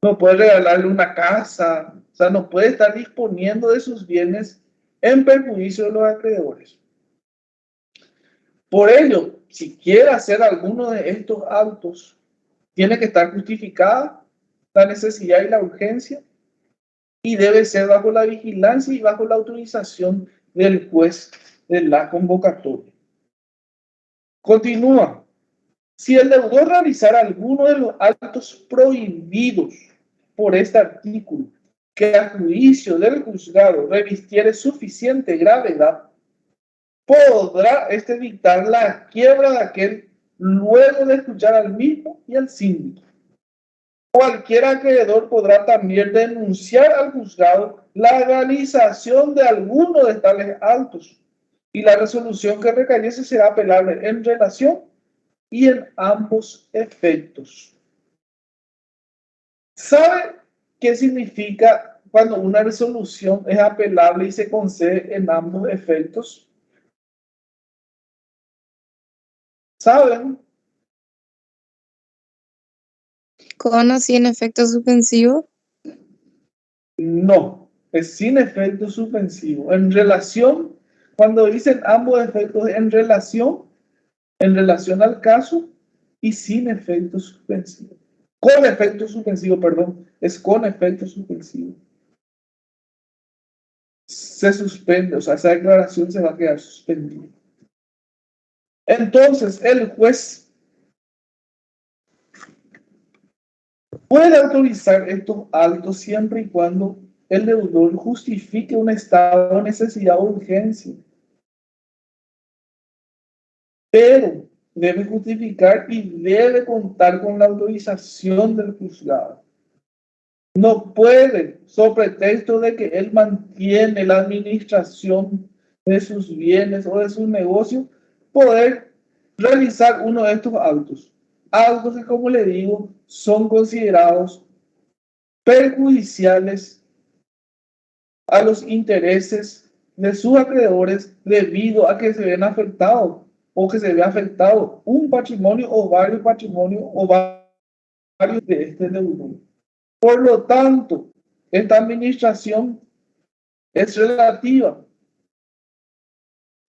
no puede regalarle una casa, o sea, no puede estar disponiendo de sus bienes en perjuicio de los acreedores. Por ello, si quiere hacer alguno de estos autos, tiene que estar justificada la necesidad y la urgencia y debe ser bajo la vigilancia y bajo la autorización del juez de la convocatoria. Continúa. Si el deudor realizara alguno de los actos prohibidos por este artículo que a juicio del juzgado revistiere suficiente gravedad, podrá dictar la quiebra de aquel luego de escuchar al mismo y al síndico. Cualquier acreedor podrá también denunciar al juzgado la realización de alguno de tales actos y la resolución que recayese será apelable en relación y en ambos efectos. ¿Sabe qué significa cuando una resolución es apelable y se concede en ambos efectos? ¿Saben? ¿Con o sin efecto suspensivo? No, es sin efecto suspensivo. En relación, cuando dicen ambos efectos, en relación al caso y sin efecto suspensivo. Con efecto suspensivo, perdón, es con efecto suspensivo. se suspende, o sea, esa declaración se va a quedar suspendida. Entonces, el juez puede autorizar estos altos siempre y cuando el deudor justifique un estado de necesidad o urgencia. Pero debe justificar y debe contar con la autorización del juzgado. No puede, sobre pretexto de que él mantiene la administración de sus bienes o de sus negocios, poder realizar uno de estos actos. Actos que, como le digo, son considerados perjudiciales a los intereses de sus acreedores debido a que se ven afectados o que se ve afectado un patrimonio o varios patrimonios o varios de este deudor. Por lo tanto, esta administración es relativa,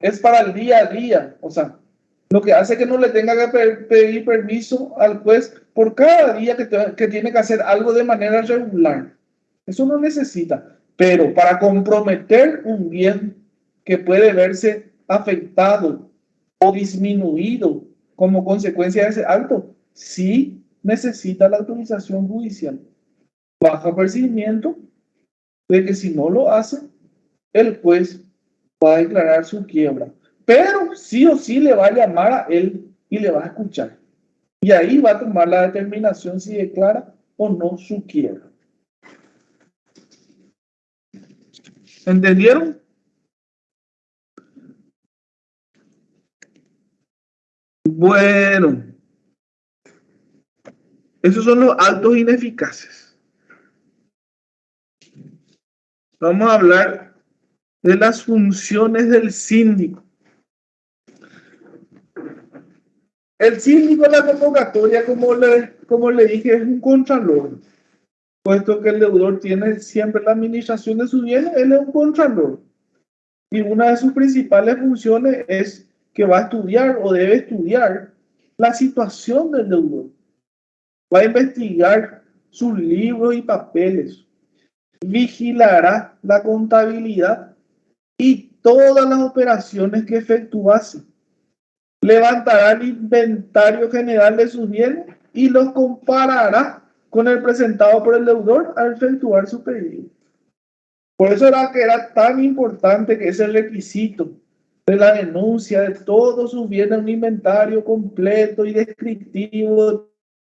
es para el día a día, o sea, lo que hace que no le tenga que pedir permiso al juez por cada día que tiene que hacer algo de manera regular. Eso no necesita, pero para comprometer un bien que puede verse afectado o disminuido como consecuencia de ese acto, sí necesita la autorización judicial. Bajo percibimiento de que si no lo hace, el juez va a declarar su quiebra. Pero sí o sí le va a llamar a él y le va a escuchar. Y ahí va a tomar la determinación si declara o no su quiebra. ¿Entendieron? Bueno, esos son los actos ineficaces. Vamos a hablar de las funciones del síndico. El síndico de la convocatoria, como le dije, es un contralor. Puesto que el deudor tiene siempre la administración de sus bienes, él es un contralor. Y una de sus principales funciones es que va a estudiar o debe estudiar la situación del deudor. Va a investigar sus libros y papeles. Vigilará la contabilidad y todas las operaciones que efectuase. Levantará el inventario general de sus bienes y los comparará con el presentado por el deudor al efectuar su pedido. Por eso era que era tan importante que ese requisito de la denuncia de todos sus bienes, un inventario completo y descriptivo de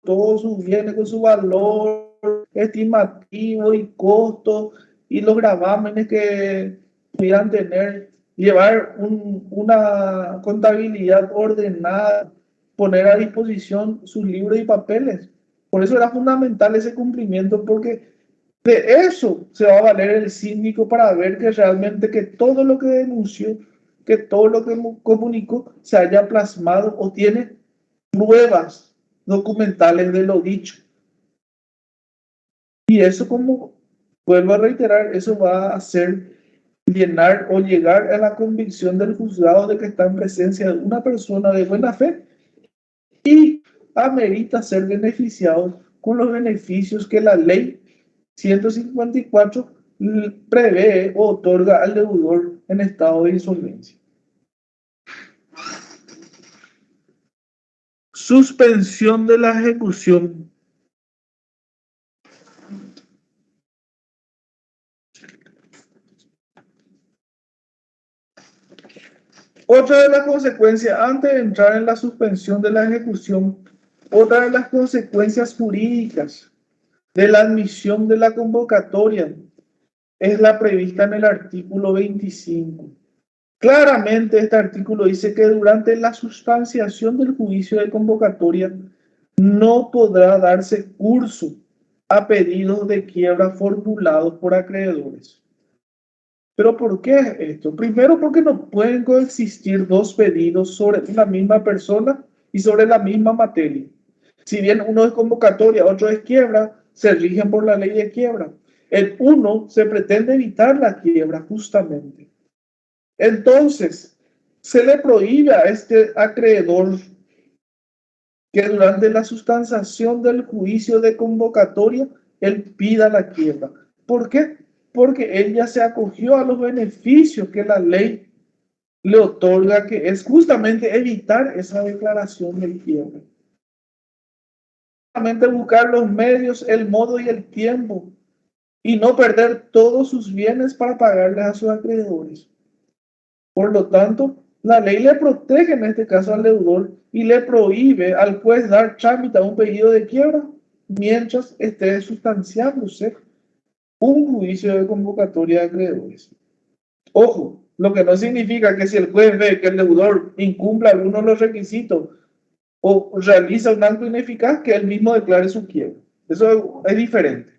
todos sus bienes con su valor estimativo y costo y los gravámenes que pudieran tener, llevar una contabilidad ordenada, poner a disposición sus libros y papeles. Por eso era fundamental ese cumplimiento, porque de eso se va a valer el síndico para ver que realmente que todo lo que denunció, que todo lo que comunicó se haya plasmado o tiene pruebas documentales de lo dicho. Y eso, como vuelvo a reiterar, eso va a hacer llenar o llegar a la convicción del juzgado de que está en presencia de una persona de buena fe y amerita ser beneficiado con los beneficios que la ley 154 prevé o otorga al deudor en estado de insolvencia. Suspensión de la ejecución. Otra de las consecuencias, antes de entrar en la suspensión de la ejecución, otra de las consecuencias jurídicas de la admisión de la convocatoria es la prevista en el artículo 25. Claramente este artículo dice que durante la sustanciación del juicio de convocatoria no podrá darse curso a pedidos de quiebra formulados por acreedores. ¿Pero por qué esto? Primero, porque no pueden coexistir dos pedidos sobre una misma persona y sobre la misma materia. Si bien uno es convocatoria, otro es quiebra, se rigen por la ley de quiebra. En uno se pretende evitar la quiebra justamente. Entonces, se le prohíbe a este acreedor que durante la sustanciación del juicio de convocatoria él pida la quiebra. ¿Por qué? porque él ya se acogió a los beneficios que la ley le otorga, que es justamente evitar esa declaración del quiebre. Justamente buscar los medios, el modo y el tiempo, y no perder todos sus bienes para pagarles a sus acreedores. Por lo tanto, la ley le protege en este caso al deudor y le prohíbe al juez dar trámite a un pedido de quiebra mientras esté sustanciándose un juicio de convocatoria de acreedores. Ojo, lo que no significa que si el juez ve que el deudor incumple alguno de los requisitos o realiza un acto ineficaz, que él mismo declare su quiebra. Eso es diferente.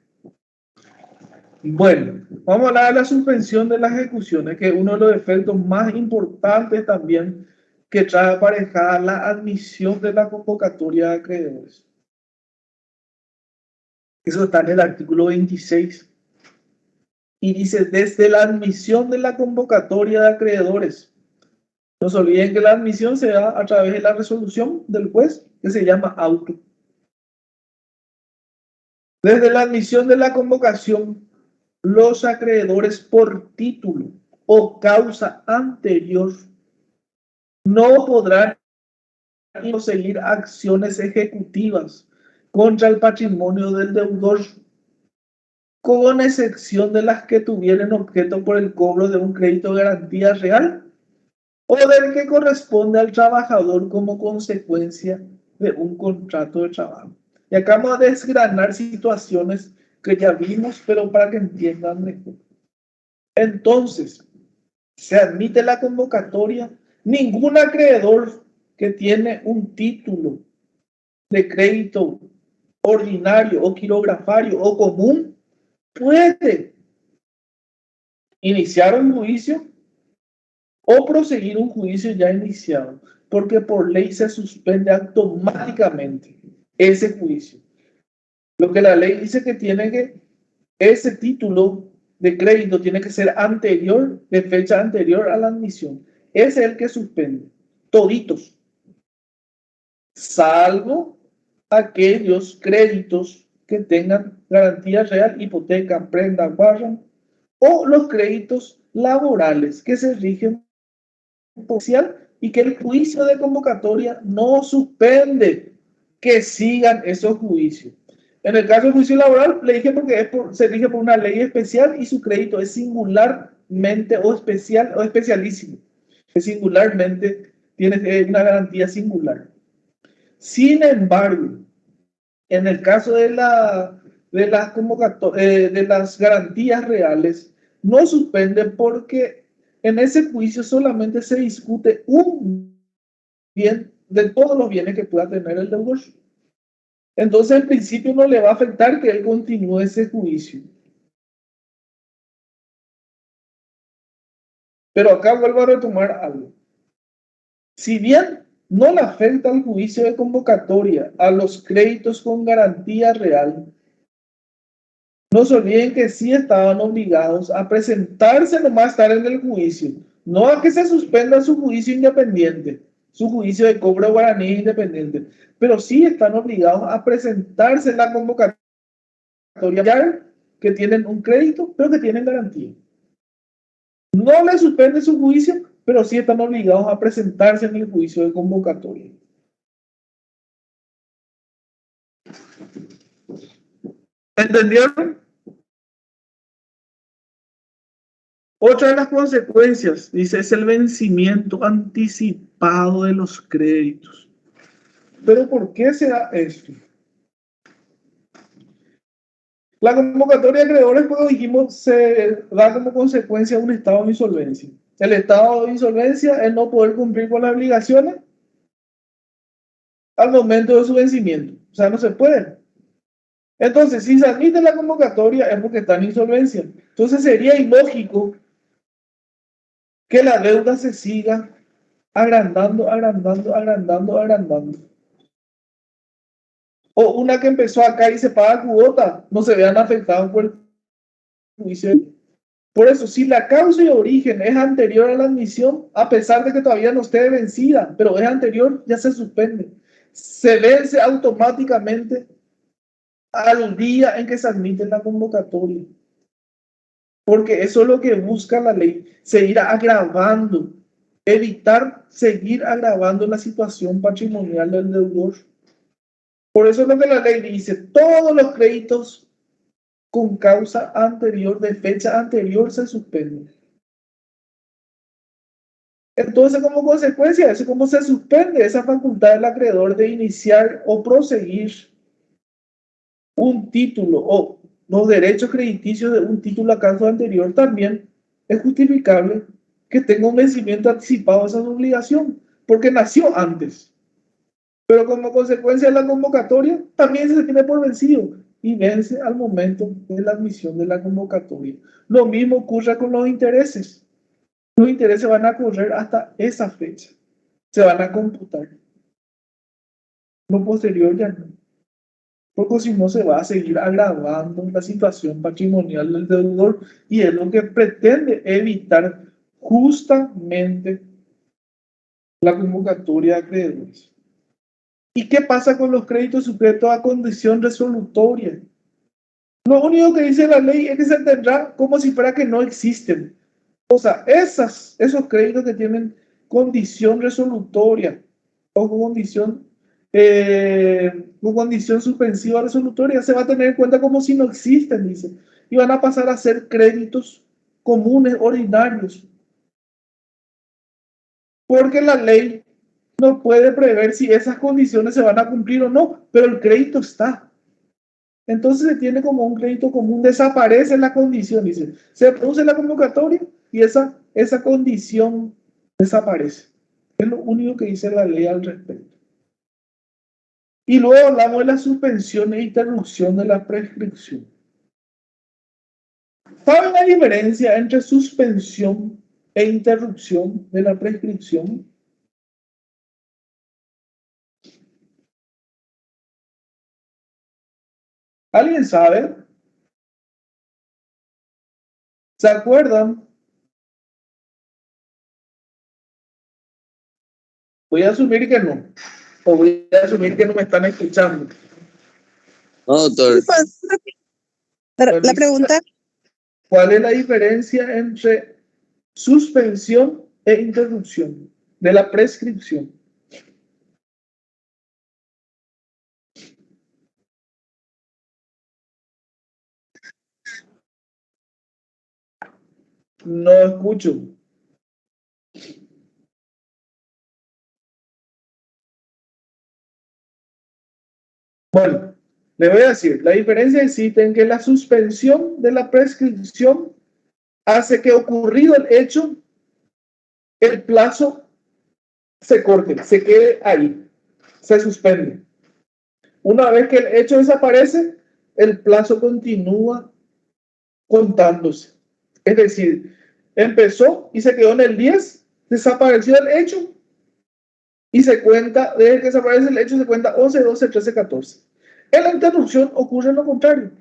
Bueno, vamos a hablar de la suspensión de las ejecuciones, que es uno de los efectos más importantes también que trae aparejada la admisión de la convocatoria de acreedores. Eso está en el artículo 26. Y dice, desde la admisión de la convocatoria de acreedores. No se olviden que la admisión se da a través de la resolución del juez, que se llama auto. Desde la admisión de la convocación, los acreedores por título o causa anterior no podrán seguir acciones ejecutivas contra el patrimonio del deudor, con excepción de las que tuvieran objeto por el cobro de un crédito de garantía real o del que corresponde al trabajador como consecuencia de un contrato de trabajo. Y acá vamos a desgranar situaciones que ya vimos, pero para que entiendan mejor. Entonces, se admite la convocatoria. Ningún acreedor que tiene un título de crédito ordinario o quirografario o común puede iniciar un juicio o proseguir un juicio ya iniciado, porque por ley se suspende automáticamente ese juicio. Lo que la ley dice que tiene que, ese título de crédito tiene que ser anterior, de fecha anterior a la admisión. Ese es el que suspende, toditos, salvo aquellos créditos que tengan garantía real, hipoteca, prenda, barra, o los créditos laborales que se rigen por y que el juicio de convocatoria no suspende, que sigan esos juicios. En el caso del juicio laboral, le dije porque se rige por una ley especial y su crédito es singularmente o especial o especialísimo. Que singularmente tiene una garantía singular. Sin embargo, en el caso de las garantías reales, no suspende porque en ese juicio solamente se discute un bien de todos los bienes que pueda tener el deudor. Entonces, en principio no le va a afectar que él continúe ese juicio. Pero acá vuelvo a retomar algo. Si bien no le afecta el juicio de convocatoria a los créditos con garantía real, no se olviden que sí estaban obligados a presentarse nomás estar en el juicio, no a que se suspenda su juicio independiente, su juicio de cobro guaraní independiente, pero sí están obligados a presentarse en la convocatoria que tienen un crédito, pero que tienen garantía. No le suspende su juicio, pero sí están obligados a presentarse en el juicio de convocatoria. ¿Entendieron? Otra de las consecuencias, dice, es el vencimiento anticipado de los créditos. ¿Pero por qué se da esto? La convocatoria de acreedores, como dijimos, se da como consecuencia a un estado de insolvencia. El estado de insolvencia es no poder cumplir con las obligaciones al momento de su vencimiento. O sea, no se puede. Entonces, si se admite la convocatoria es porque está en insolvencia. Entonces sería ilógico que la deuda se siga agrandando. O una que empezó acá y se paga cuota, no se vean afectados por el juicio. Por eso, si la causa y origen es anterior a la admisión, a pesar de que todavía no esté vencida, pero es anterior, ya se suspende. Se vence automáticamente al día en que se admite la convocatoria. porque eso es lo que busca la ley, seguir agravando, evitar seguir agravando la situación patrimonial del deudor. Por eso es lo que la ley dice, todos los créditos con causa anterior, de fecha anterior, se suspenden. Entonces, como consecuencia de eso, ¿cómo se suspende esa facultad del acreedor de iniciar o proseguir un título o los derechos crediticios de un título a caso anterior? También es justificable que tenga un vencimiento anticipado de esa obligación, porque nació antes. Pero como consecuencia de la convocatoria, también se tiene por vencido y vence al momento de la admisión de la convocatoria. Lo mismo ocurre con los intereses. Los intereses van a correr hasta esa fecha. Se van a computar. Lo posterior ya no. Porque si no se va a seguir agravando la situación patrimonial del deudor, y es lo que pretende evitar justamente la convocatoria de acreedores. ¿Y qué pasa con los créditos sujetos a condición resolutoria? Lo único que dice la ley es que se tendrá como si fuera que no existen. O sea, esos créditos que tienen condición resolutoria o con condición suspensiva resolutoria se va a tener en cuenta como si no existen, dice. Y van a pasar a ser créditos comunes, ordinarios. Porque la ley no puede prever si esas condiciones se van a cumplir o no, pero el crédito está. Entonces se tiene como un crédito común, desaparece la condición, dice. Se produce la convocatoria y esa condición desaparece. Es lo único que dice la ley al respecto. Y luego hablamos de la suspensión e interrupción de la prescripción. ¿Saben la diferencia entre suspensión e interrupción de la prescripción? ¿Alguien sabe? ¿Se acuerdan? Voy a asumir que no. O voy a asumir que no me están escuchando. No, doctor. La pregunta, ¿Cuál es la diferencia entre suspensión e interrupción de la prescripción? No escucho. Bueno, le voy a decir, la diferencia existe en que la suspensión de la prescripción hace que, ocurrido el hecho, el plazo se corte, se quede ahí, se suspende. Una vez que el hecho desaparece, el plazo continúa contándose. Es decir, empezó y se quedó en el 10, desapareció el hecho y se cuenta, desde que desaparece el hecho, se cuenta 11, 12, 13, 14. En la interrupción ocurre lo contrario.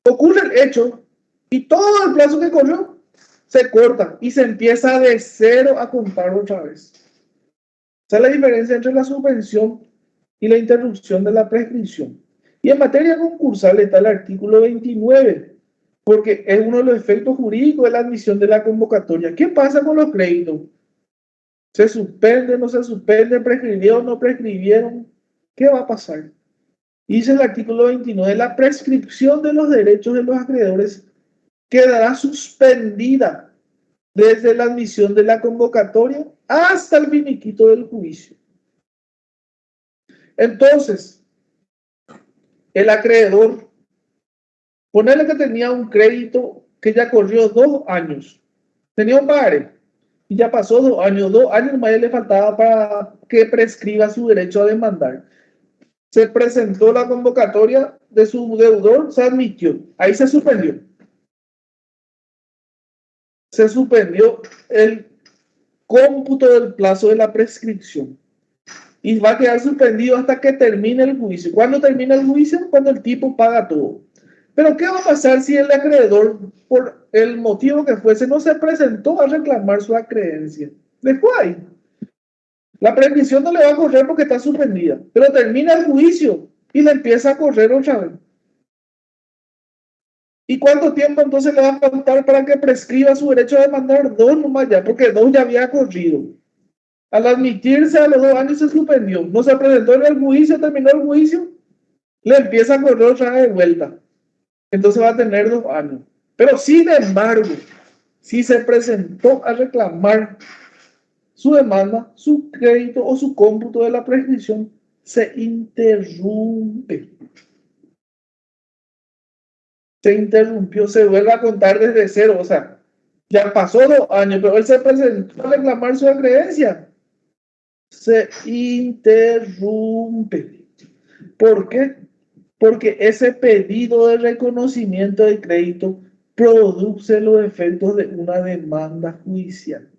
Ocurre el hecho y todo el plazo que corrió se corta y se empieza de cero a contar otra vez. Esa es la diferencia entre la suspensión y la interrupción de la prescripción. Y en materia concursal está el artículo 29, porque es uno de los efectos jurídicos de la admisión de la convocatoria. ¿Qué pasa con los créditos? ¿Se suspende, no se suspende, prescribieron, no prescribieron? ¿Qué va a pasar? Dice el artículo 29, la prescripción de los derechos de los acreedores quedará suspendida desde la admisión de la convocatoria hasta el finiquito del juicio. Entonces, el acreedor, ponerle que tenía un crédito que ya corrió 2 años, tenía un pagaré y ya pasó 2 años más le faltaba para que prescriba su derecho a demandar. Se presentó la convocatoria de su deudor, se admitió, ahí se suspendió. Se suspendió el cómputo del plazo de la prescripción y va a quedar suspendido hasta que termine el juicio. ¿Cuándo termina el juicio? Cuando el tipo paga todo. Pero ¿qué va a pasar si el acreedor, por el motivo que fuese, no se presentó a reclamar su acreencia? Después ahí. La prescripción no le va a correr porque está suspendida, pero termina el juicio y le empieza a correr otra vez. ¿Y cuánto tiempo entonces le va a faltar para que prescriba su derecho a demandar? 2 nomás ya, porque 2 ya había corrido. Al admitirse a los 2 años se suspendió. No se presentó en el juicio, terminó el juicio, le empieza a correr otra vez de vuelta. Entonces va a tener 2 años. Pero sin embargo, si se presentó a reclamar su demanda, su crédito o su cómputo de la prescripción se interrumpe. Se interrumpió, se vuelve a contar desde cero. O sea, ya pasó 2 años, pero él se presentó a reclamar su acreencia. Se interrumpe. ¿Por qué? Porque ese pedido de reconocimiento de crédito produce los efectos de una demanda judicial,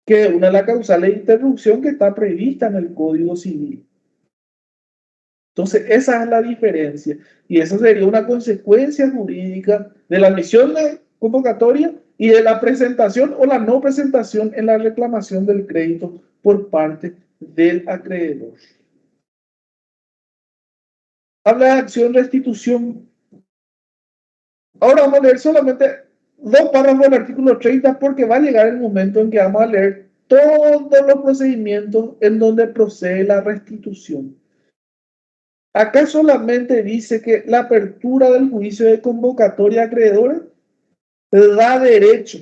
que es una de las causales de interrupción que está prevista en el Código Civil. Entonces, esa es la diferencia. Y esa sería una consecuencia jurídica de la admisión de convocatoria y de la presentación o la no presentación en la reclamación del crédito por parte del acreedor. Habla de acción restitución. Ahora vamos a leer solamente 2 párrafos del artículo 30 porque va a llegar el momento en que vamos a leer todos los procedimientos en donde procede la restitución. Acá solamente dice que la apertura del juicio de convocatoria a acreedores da derecho,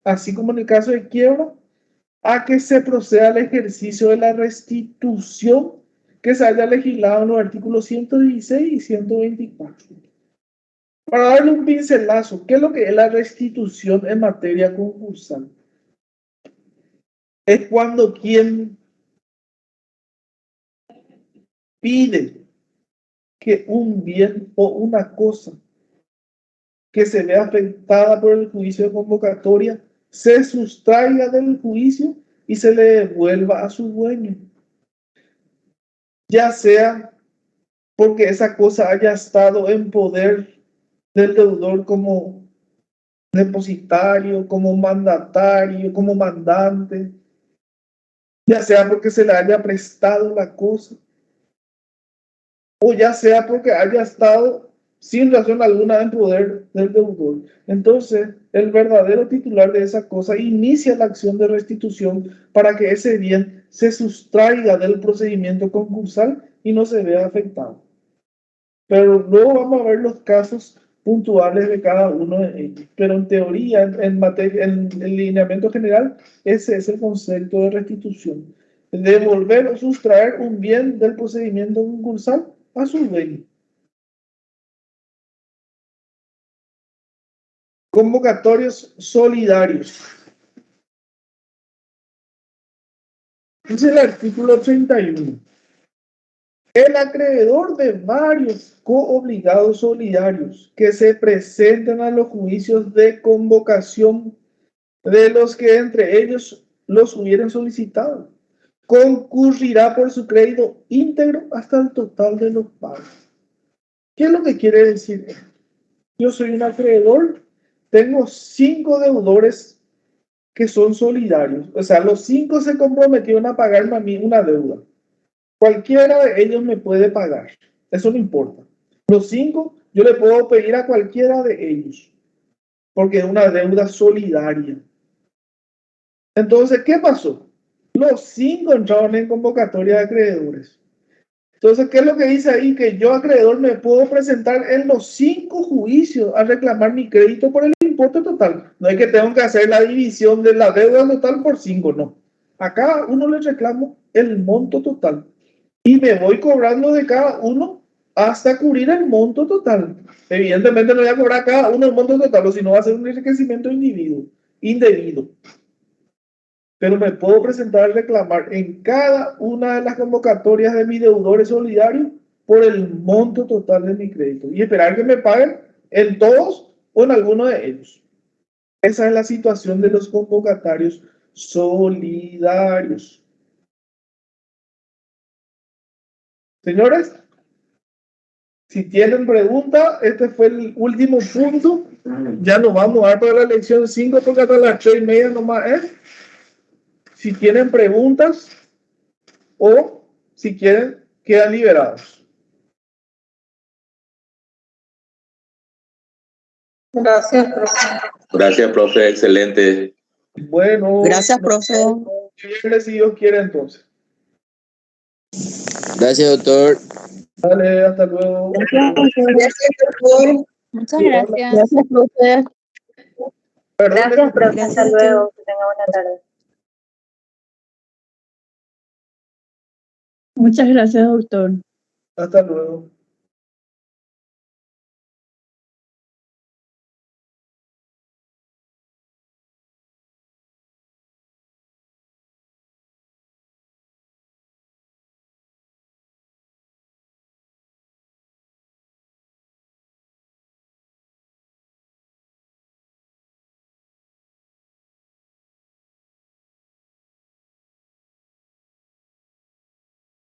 así como en el caso de quiebra, a que se proceda al ejercicio de la restitución que se haya legislado en los artículos 116 y 124. Para darle un pincelazo, ¿qué es lo que es la restitución en materia concursal? Es cuando quien pide que un bien o una cosa que se vea afectada por el juicio de convocatoria se sustraiga del juicio y se le devuelva a su dueño. Ya sea porque esa cosa haya estado en poder del deudor como depositario, como mandatario, como mandante, ya sea porque se le haya prestado la cosa, o ya sea porque haya estado sin razón alguna en poder del deudor. Entonces, el verdadero titular de esa cosa inicia la acción de restitución para que ese bien se sustraiga del procedimiento concursal y no se vea afectado. Pero luego vamos a ver los casos puntuales de cada uno de ellos. Pero en teoría, en materia, en el lineamiento general, ese es el concepto de restitución. Devolver o sustraer un bien del procedimiento concursal a su dueño. Convocatorios solidarios. Dice el artículo 31. El acreedor de varios coobligados solidarios que se presenten a los juicios de convocación de los que entre ellos los hubieran solicitado, concurrirá por su crédito íntegro hasta el total de los pagos. ¿Qué es lo que quiere decir esto? Yo soy un acreedor, tengo 5 deudores que son solidarios, o sea, los 5 se comprometieron a pagarme a mí una deuda. Cualquiera de ellos me puede pagar, eso no importa. Los 5 yo le puedo pedir a cualquiera de ellos, porque es una deuda solidaria. Entonces, ¿qué pasó? Los 5 entraron en convocatoria de acreedores. Entonces, ¿qué es lo que dice ahí? Que yo, acreedor, me puedo presentar en los 5 juicios a reclamar mi crédito por el importe total. No es que tengo que hacer la división de la deuda total por 5, no. A cada uno le reclamo el monto total. Y me voy cobrando de cada uno hasta cubrir el monto total. Evidentemente no voy a cobrar a cada uno el monto total, o si no va a ser un enriquecimiento indebido. Pero me puedo presentar a reclamar en cada una de las convocatorias de mis deudores solidarios por el monto total de mi crédito y esperar que me paguen en todos o en alguno de ellos. Esa es la situación de los convocatarios solidarios. Señores, si tienen preguntas, este fue el último punto. Ya nos vamos a dar para la lección 5 porque hasta las 3:30 nomás es. Si tienen preguntas o si quieren, quedan liberados. Gracias, profe. Gracias, profe, excelente. Bueno. Gracias, profe. Viernes, si Dios quiere, entonces. Gracias, doctor. Dale, hasta luego. Gracias, doctor. Muchas Sí, gracias. Gracias, profe. Perdón, Gracias, profe. Gracias, Hasta doctor. luego. Que tenga buena tarde. Muchas gracias, doctor. hasta luego.